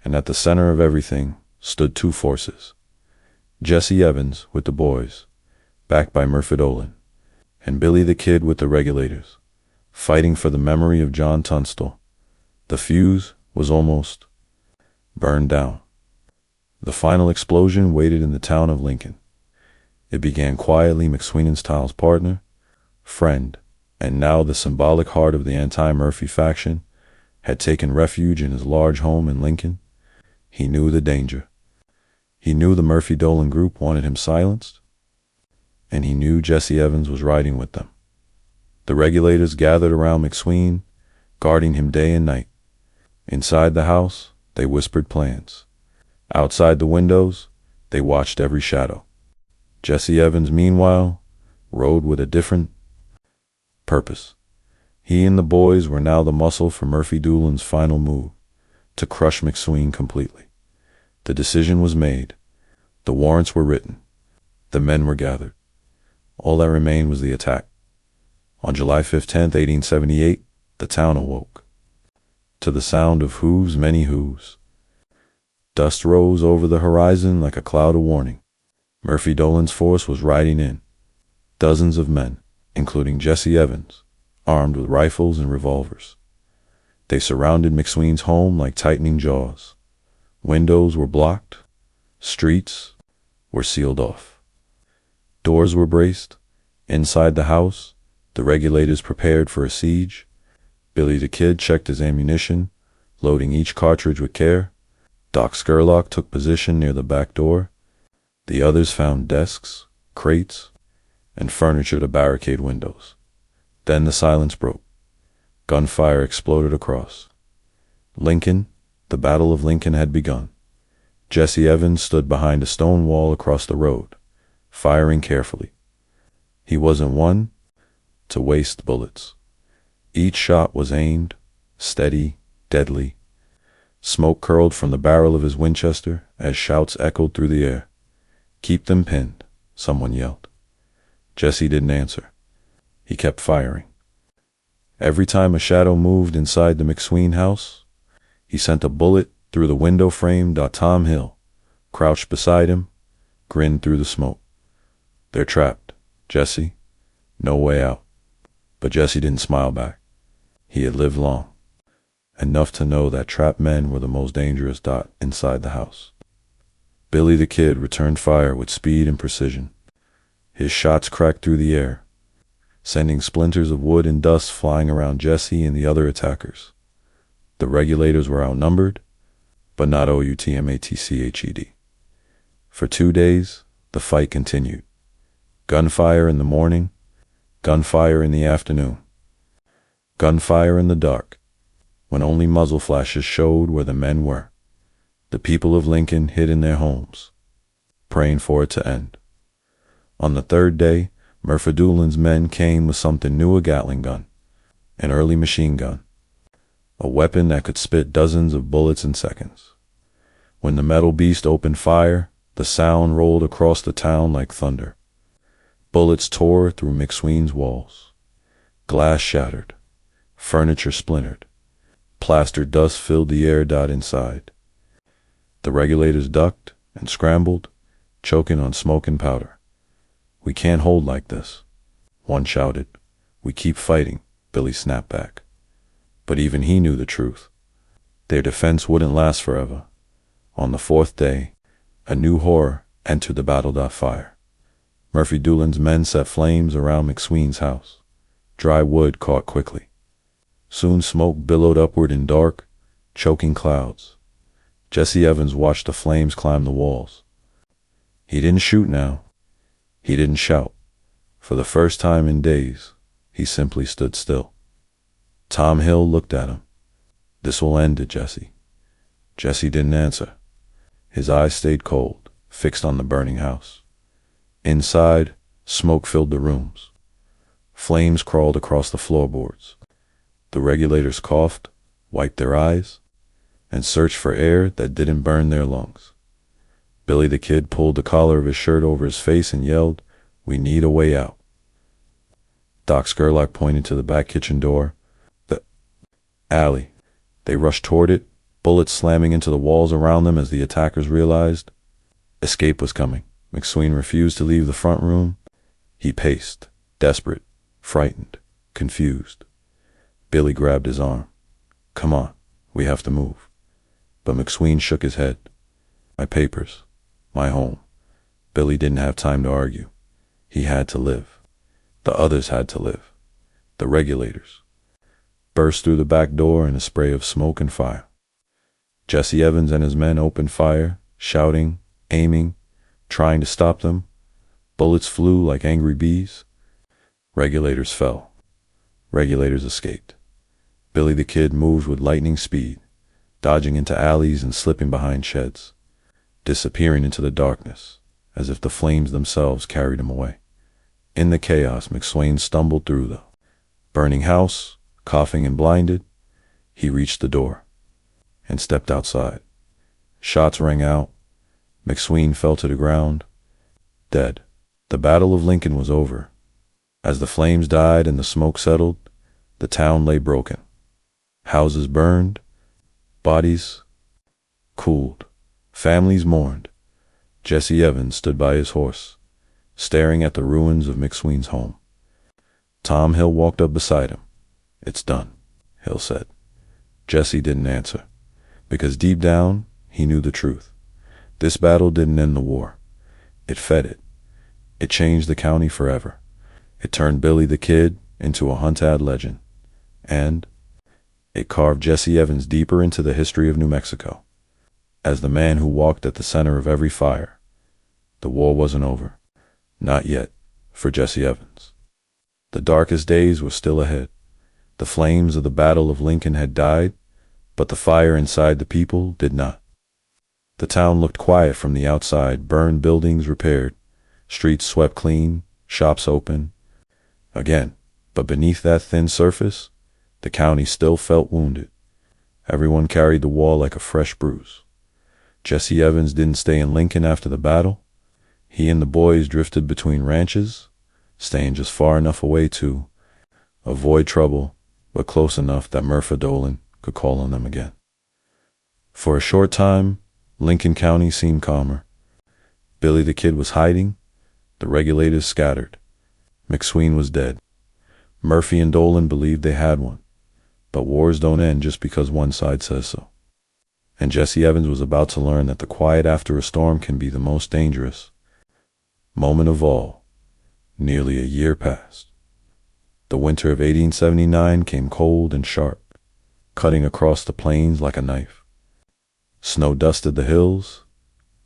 and at the center of everything stood two forces. Jesse Evans with the boys, backed by Murphy Dolan, and Billy the Kid with the regulators, fighting for the memory of John Tunstall. The fuse was almost burned down. The final explosion waited in the town of Lincoln. It began quietly. McSweeney's partner, friend, and now the symbolic heart of the anti-Murphy faction, had taken refuge in his large home in Lincoln. He knew the danger. He knew the Murphy Dolan group wanted him silenced, and he knew Jesse Evans was riding with them. The regulators gathered around McSween, guarding him day and night. Inside the house, they whispered plans. Outside the windows, they watched every shadow. Jesse Evans, meanwhile, rode with a different purpose. He and the boys were now the muscle for Murphy Dolan's final move, to crush McSween completely. The decision was made. The warrants were written. The men were gathered. All that remained was the attack. On July 15th, 1878, the town awoke to the sound of hooves, many hooves. Dust rose over the horizon like a cloud of warning. Murphy Dolan's force was riding in. Dozens of men, including Jesse Evans, armed with rifles and revolvers. They surrounded McSween's home like tightening jaws. Windows were blocked. Streets were sealed off. Doors were braced. Inside the house, the regulators prepared for a siege. Billy the Kid checked his ammunition, loading each cartridge with care. Doc Scurlock took position near the back door. The others found desks, crates, and furniture to barricade windows. Then the silence broke. Gunfire exploded across. Lincoln, the Battle of Lincoln had begun. Jesse Evans stood behind a stone wall across the road, firing carefully. He wasn't one to waste bullets. Each shot was aimed, steady, deadly. Smoke curled from the barrel of his Winchester as shouts echoed through the air. "Keep them pinned," someone yelled. Jesse didn't answer. He kept firing. Every time a shadow moved inside the McSween house, he sent a bullet through the window frame. Tom Hill crouched beside him, grinned through the smoke. "They're trapped, Jesse. No way out." But Jesse didn't smile back. He had lived long, enough to know that trapped men were the most dangerous inside the house. Billy the Kid returned fire with speed and precision. His shots cracked through the air, sending splinters of wood and dust flying around Jesse and the other attackers. The regulators were outnumbered, but not outmatched. For 2 days, the fight continued. Gunfire in the morning, gunfire in the afternoon, gunfire in the dark, when only muzzle flashes showed where the men were. The people of Lincoln hid in their homes, praying for it to end. On the third day, Murphy Doolin's men came with something new: a Gatling gun, an early machine gun, a weapon that could spit dozens of bullets in seconds. When the metal beast opened fire, the sound rolled across the town like thunder. Bullets tore through McSween's walls. Glass shattered. Furniture splintered. Plaster dust filled the air. Inside, the regulators ducked and scrambled, choking on smoke and powder. "We can't hold like this," one shouted. "We keep fighting," Billy snapped back. But even he knew the truth. Their defense wouldn't last forever. On the fourth day, a new horror entered the battle. Fire. Murphy Doolin's men set flames around McSween's house. Dry wood caught quickly. Soon smoke billowed upward in dark, choking clouds. Jesse Evans watched the flames climb the walls. He didn't shoot now. He didn't shout. For the first time in days, he simply stood still. Tom Hill looked at him. "This will end it, Jesse." Jesse didn't answer. His eyes stayed cold, fixed on the burning house. Inside, smoke filled the rooms. Flames crawled across the floorboards. The regulators coughed, wiped their eyes, and searched for air that didn't burn their lungs. Billy the Kid pulled the collar of his shirt over his face and yelled, "We need a way out." Doc Skurlock pointed to the back kitchen door. "The alley." They rushed toward it, bullets slamming into the walls around them as the attackers realized escape was coming. McSween refused to leave the front room. He paced, desperate, frightened, confused. Billy grabbed his arm. "Come on, we have to move." But McSween shook his head. "My papers, my home." Billy didn't have time to argue. He had to live. The others had to live. The regulators burst through the back door in a spray of smoke and fire. Jesse Evans and his men opened fire, shouting, aiming, trying to stop them. Bullets flew like angry bees. Regulators fell. Regulators escaped. Billy the Kid moved with lightning speed, dodging into alleys and slipping behind sheds, disappearing into the darkness, as if the flames themselves carried him away. In the chaos, McSween stumbled through the burning house, coughing and blinded. He reached the door and stepped outside. Shots rang out. McSween fell to the ground, dead. The Battle of Lincoln was over. As the flames died and the smoke settled, the town lay broken. Houses burned, bodies cooled, families mourned. Jesse Evans stood by his horse, staring at the ruins of McSween's home. Tom Hill walked up beside him. "It's done," Hill said. Jesse didn't answer, because deep down, he knew the truth. This battle didn't end the war. It fed it. It changed the county forever. It turned Billy the Kid into a Huntad legend. And it carved Jesse Evans deeper into the history of New Mexico, as the man who walked at the center of every fire. The war wasn't over. Not yet, for Jesse Evans. The darkest days were still ahead. The flames of the Battle of Lincoln had died, but the fire inside the people did not. The town looked quiet from the outside, burned buildings repaired, streets swept clean, shops open. Again, but beneath that thin surface, the county still felt wounded. Everyone carried the wall like a fresh bruise. Jesse Evans didn't stay in Lincoln after the battle. He and the boys drifted between ranches, staying just far enough away to avoid trouble, but close enough that Murphy Dolan could call on them again. For a short time, Lincoln County seemed calmer. Billy the Kid was hiding. The regulators scattered. McSween was dead. Murphy and Dolan believed they had one. But wars don't end just because one side says so. And Jesse Evans was about to learn that the quiet after a storm can be the most dangerous moment of all. Nearly a year passed. The winter of 1879 came cold and sharp, cutting across the plains like a knife. Snow dusted the hills.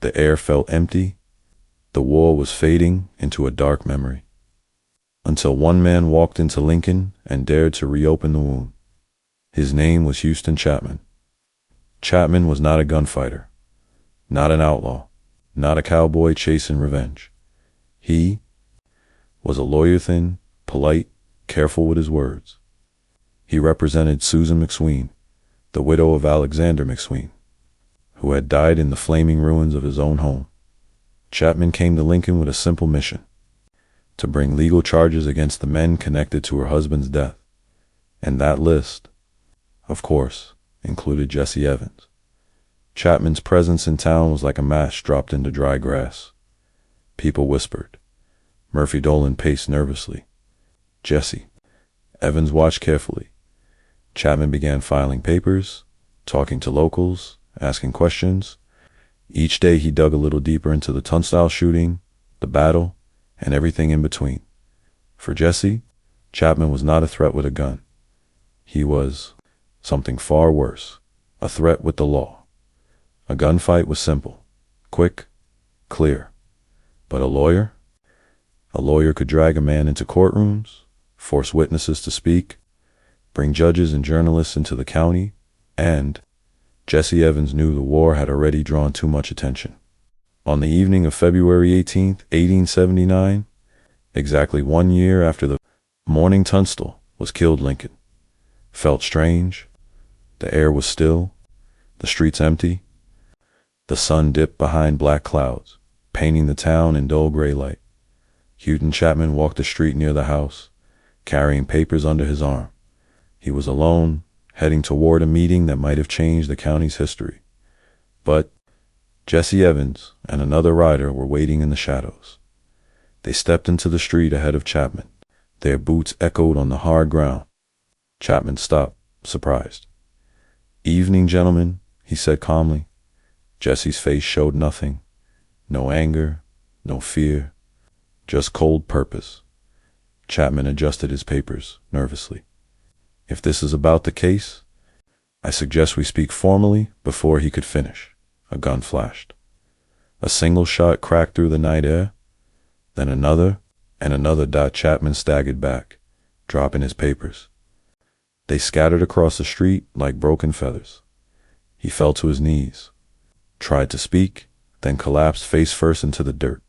The air felt empty. The war was fading into a dark memory. Until one man walked into Lincoln and dared to reopen the wound. His name was Houston Chapman. Chapman was not a gunfighter, not an outlaw, not a cowboy chasing revenge. He was a lawyer, thin, polite, careful with his words. He represented Susan McSween, the widow of Alexander McSween, who had died in the flaming ruins of his own home. Chapman came to Lincoln with a simple mission: to bring legal charges against the men connected to her husband's death. And that list, of course, included Jesse Evans. Chapman's presence in town was like a match dropped into dry grass. People whispered. Murphy Dolan paced nervously. Jesse. Evans watched carefully. Chapman began filing papers, talking to locals, asking questions. Each day he dug a little deeper into the Tunstall shooting, the battle, and everything in between. For Jesse, Chapman was not a threat with a gun. He was something far worse, a threat with the law. A gunfight was simple, quick, clear. But a lawyer? A lawyer could drag a man into courtrooms, force witnesses to speak, bring judges and journalists into the county, and Jesse Evans knew the war had already drawn too much attention. On the evening of February 18th, 1879, exactly 1 year after the morning Tunstall was killed, Lincoln felt strange. The air was still, the streets empty. The sun dipped behind black clouds, painting the town in dull gray light. Houston Chapman walked the street near the house, carrying papers under his arm. He was alone, heading toward a meeting that might have changed the county's history. But Jesse Evans and another rider were waiting in the shadows. They stepped into the street ahead of Chapman. Their boots echoed on the hard ground. Chapman stopped, surprised. "Evening, gentlemen," he said calmly. Jesse's face showed nothing. No anger, no fear, just cold purpose. Chapman adjusted his papers nervously. "If this is about the case, I suggest we speak formally." Before he could finish, a gun flashed. A single shot cracked through the night air, then another and another. Chapman staggered back, dropping his papers. They scattered across the street like broken feathers. He fell to his knees, tried to speak, then collapsed face first into the dirt.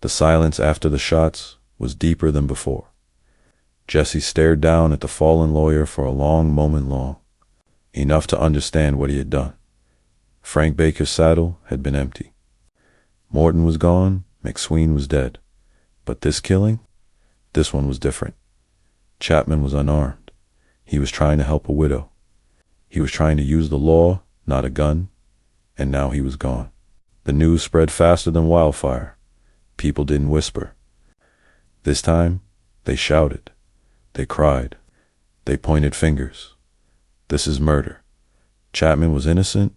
The silence after the shots was deeper than before. Jesse stared down at the fallen lawyer for a long moment, enough to understand what he had done. Frank Baker's saddle had been empty. Morton was gone, McSween was dead. But this killing? This one was different. Chapman was unarmed. He was trying to help a widow. He was trying to use the law, not a gun. And now he was gone. The news spread faster than wildfire. People didn't whisper. This time, they shouted. They cried. They pointed fingers. This is murder. Chapman was innocent.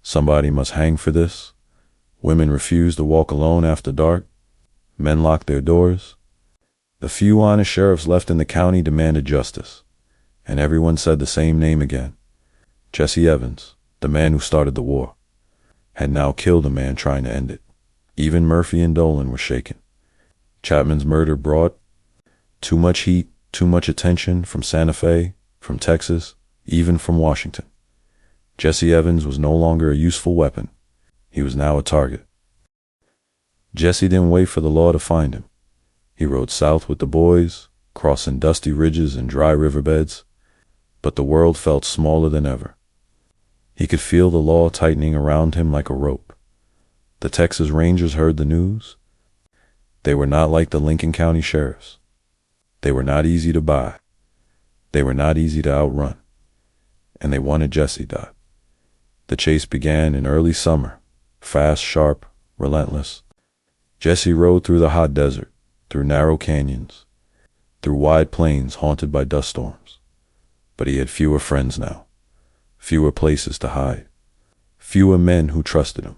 Somebody must hang for this. Women refused to walk alone after dark. Men locked their doors. The few honest sheriffs left in the county demanded justice. And everyone said the same name again. Jesse Evans, the man who started the war, had now killed a man trying to end it. Even Murphy and Dolan were shaken. Chapman's murder brought too much heat, too much attention from Santa Fe, from Texas, even from Washington. Jesse Evans was no longer a useful weapon. He was now a target. Jesse didn't wait for the law to find him. He rode south with the boys, crossing dusty ridges and dry riverbeds, but the world felt smaller than ever. He could feel the law tightening around him like a rope. The Texas Rangers heard the news. They were not like the Lincoln County sheriffs. They were not easy to buy. They were not easy to outrun. And they wanted Jesse dead. The chase began in early summer, fast, sharp, relentless. Jesse rode through the hot desert, through narrow canyons, through wide plains haunted by dust storms. But he had fewer friends now, fewer places to hide, fewer men who trusted him.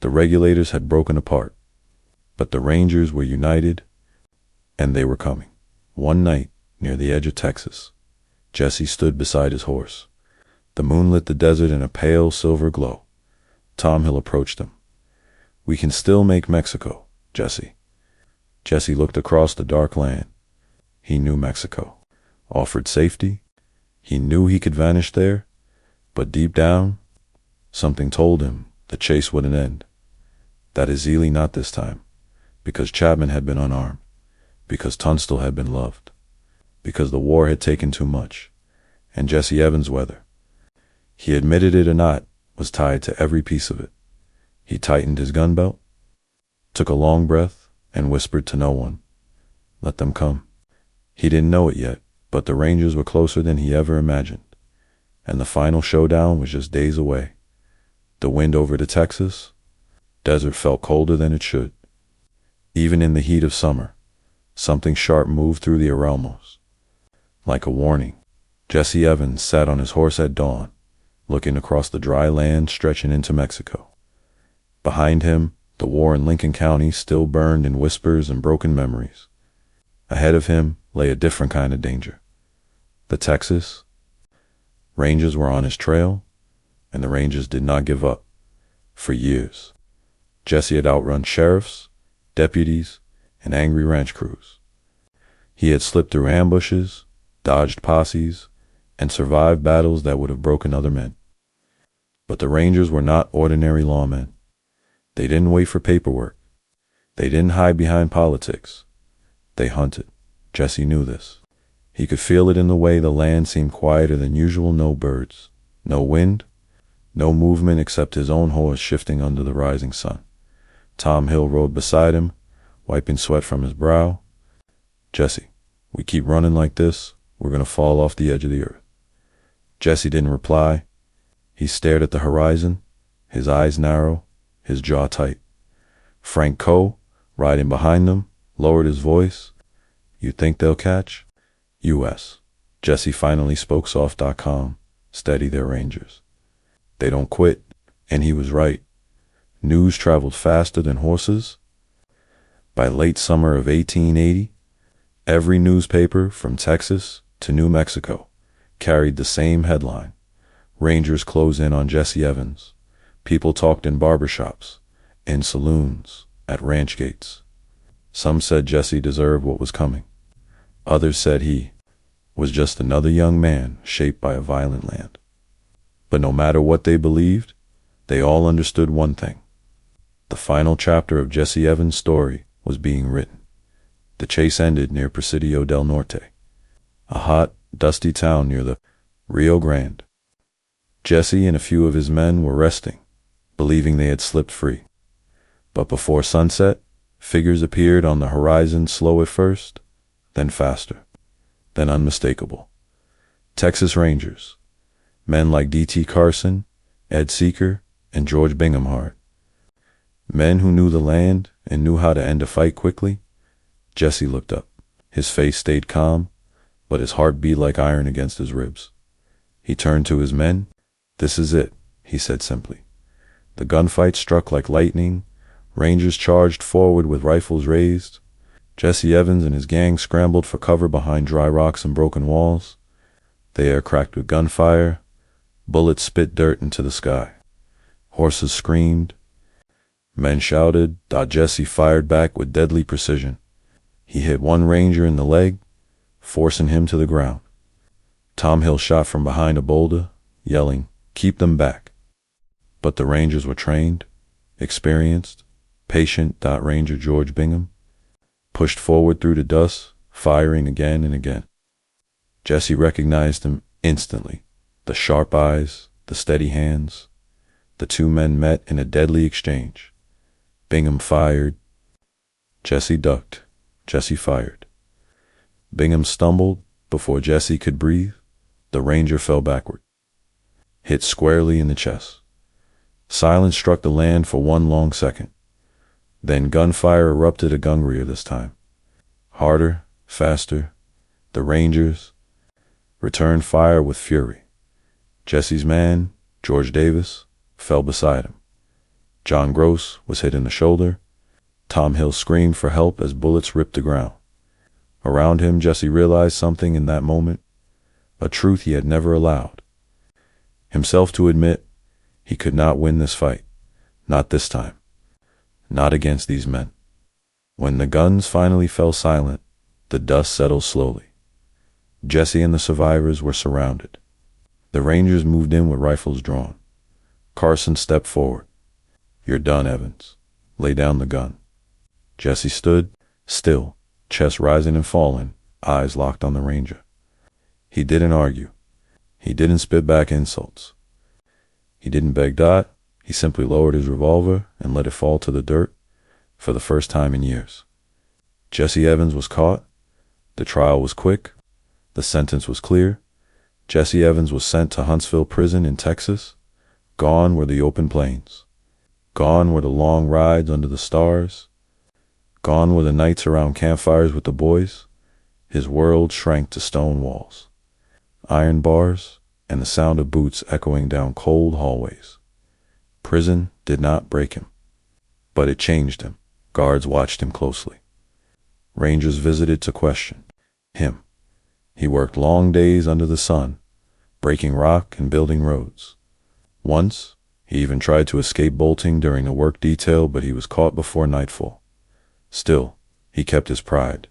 The regulators had broken apart, but the Rangers were united, and they were coming. One night, near the edge of Texas, Jesse stood beside his horse. The moon lit the desert in a pale silver glow. Tom Hill approached him. "We can still make Mexico, Jesse." Jesse looked across the dark land. He knew Mexico offered safety. He knew he could vanish there, but deep down, something told him the chase wouldn't end. That is easily not this time, because Chapman had been unarmed, because Tunstall had been loved, because the war had taken too much, and Jesse Evans' weather, he admitted it or not, was tied to every piece of it. He tightened his gun belt, took a long breath, and whispered to no one, "Let them come." He didn't know it yet, but the Rangers were closer than he ever imagined, and the final showdown was just days away. The wind over to Texas, desert felt colder than it should. Even in the heat of summer, something sharp moved through the Arelmos. Like a warning, Jesse Evans sat on his horse at dawn, looking across the dry land stretching into Mexico. Behind him, the war in Lincoln County still burned in whispers and broken memories. Ahead of him lay a different kind of danger. The Texas Rangers were on his trail, and the Rangers did not give up. For years, Jesse had outrun sheriffs, deputies, and angry ranch crews. He had slipped through ambushes, dodged posses, and survived battles that would have broken other men. But the Rangers were not ordinary lawmen. They didn't wait for paperwork. They didn't hide behind politics. They hunted. Jesse knew this. He could feel it in the way the land seemed quieter than usual. No birds, no wind, no movement except his own horse shifting under the rising sun. Tom Hill rode beside him, wiping sweat from his brow. "Jesse, we keep running like this, we're going to fall off the edge of the earth." Jesse didn't reply. He stared at the horizon, his eyes narrow, his jaw tight. Frank Coe, riding behind them, lowered his voice. "You think they'll catch?" U.S. Jesse finally spoke soft.com, steady their Rangers. "They don't quit," and he was right. News traveled faster than horses. By late summer of 1880, every newspaper from Texas to New Mexico carried the same headline: "Rangers close in on Jesse Evans." People talked in barbershops, in saloons, at ranch gates. Some said Jesse deserved what was coming. Others said he was just another young man shaped by a violent land. But no matter what they believed, they all understood one thing. The final chapter of Jesse Evans' story was being written. The chase ended near Presidio del Norte, a hot, dusty town near the Rio Grande. Jesse and a few of his men were resting, believing they had slipped free. But before sunset, figures appeared on the horizon, slow at first, then faster, then unmistakable. Texas Rangers, men like D.T. Carson, Ed Seeker, and George Binghamhart. Men who knew the land and knew how to end a fight quickly. Jesse looked up. His face stayed calm, but his heart beat like iron against his ribs. He turned to his men. "This is it," he said simply. The gunfight struck like lightning. Rangers charged forward with rifles raised. Jesse Evans and his gang scrambled for cover behind dry rocks and broken walls. The air cracked with gunfire. Bullets spit dirt into the sky. Horses screamed. Men shouted. Jesse fired back with deadly precision. He hit one Ranger in the leg, forcing him to the ground. Tom Hill shot from behind a boulder, yelling, "Keep them back." But the Rangers were trained, experienced. Patient. Ranger George Bingham pushed forward through the dust, firing again and again. Jesse recognized him instantly. The sharp eyes, the steady hands. The two men met in a deadly exchange. Bingham fired. Jesse ducked. Jesse fired. Bingham stumbled. Before Jesse could breathe, the Ranger fell backward, hit squarely in the chest. Silence struck the land for one long second. Then gunfire erupted a gungree this time. Harder, faster. The Rangers returned fire with fury. Jesse's man, George Davis, fell beside him. John Gross was hit in the shoulder. Tom Hill screamed for help as bullets ripped the ground. Around him, Jesse realized something in that moment, a truth he had never allowed himself to admit. He could not win this fight. Not this time. Not against these men. When the guns finally fell silent, the dust settled slowly. Jesse and the survivors were surrounded. The Rangers moved in with rifles drawn. Carson stepped forward. "You're done, Evans. Lay down the gun." Jesse stood, still, chest rising and falling, eyes locked on the Ranger. He didn't argue. He didn't spit back insults. He didn't beg Dot. He simply lowered his revolver and let it fall to the dirt for the first time in years. Jesse Evans was caught. The trial was quick. The sentence was clear. Jesse Evans was sent to Huntsville Prison in Texas. Gone were the open plains. Gone were the long rides under the stars. Gone were the nights around campfires with the boys. His world shrank to stone walls, iron bars, and the sound of boots echoing down cold hallways. Prison did not break him, but it changed him. Guards watched him closely. Rangers visited to question him. He worked long days under the sun, breaking rock and building roads. Once, he even tried to escape bolting during the work detail, but he was caught before nightfall. Still, he kept his pride.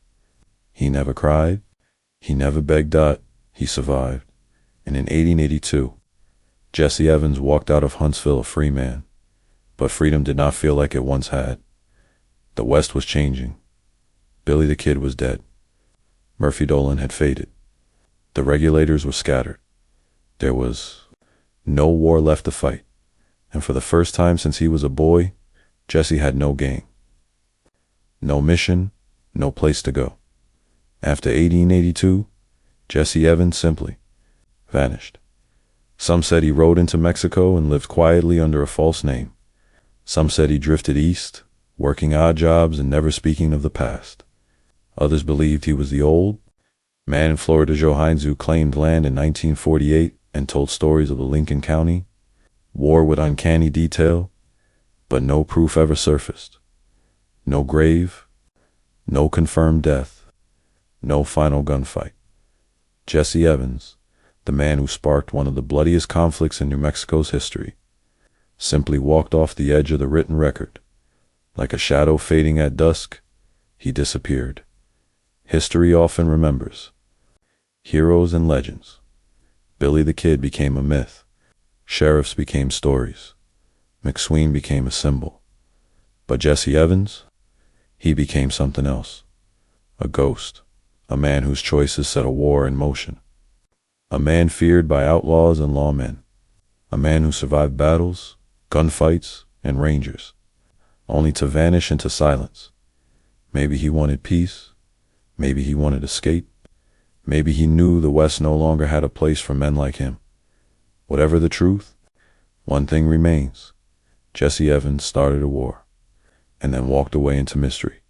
He never cried. He never begged Dot. He survived. And in 1882, Jesse Evans walked out of Huntsville a free man. But freedom did not feel like it once had. The West was changing. Billy the Kid was dead. Murphy Dolan had faded. The regulators were scattered. There was no war left to fight. And for the first time since he was a boy, Jesse had no gang. No mission, no place to go. After 1882, Jesse Evans simply vanished. Some said he rode into Mexico and lived quietly under a false name. Some said he drifted east, working odd jobs and never speaking of the past. Others believed he was the old man in Florida Joe Hines who claimed land in 1948 and told stories of the Lincoln County war with uncanny detail, but no proof ever surfaced. No grave, no confirmed death, no final gunfight. Jesse Evans, the man who sparked one of the bloodiest conflicts in New Mexico's history, simply walked off the edge of the written record. Like a shadow fading at dusk, he disappeared. History often remembers. Heroes and legends. Billy the Kid became a myth. Sheriffs became stories. McSween became a symbol. But Jesse Evans, he became something else. A ghost. A man whose choices set a war in motion. A man feared by outlaws and lawmen. A man who survived battles, gunfights, and rangers, only to vanish into silence. Maybe he wanted peace. Maybe he wanted escape. Maybe he knew the West no longer had a place for men like him. Whatever the truth, one thing remains. Jesse Evans started a war, and then walked away into mystery.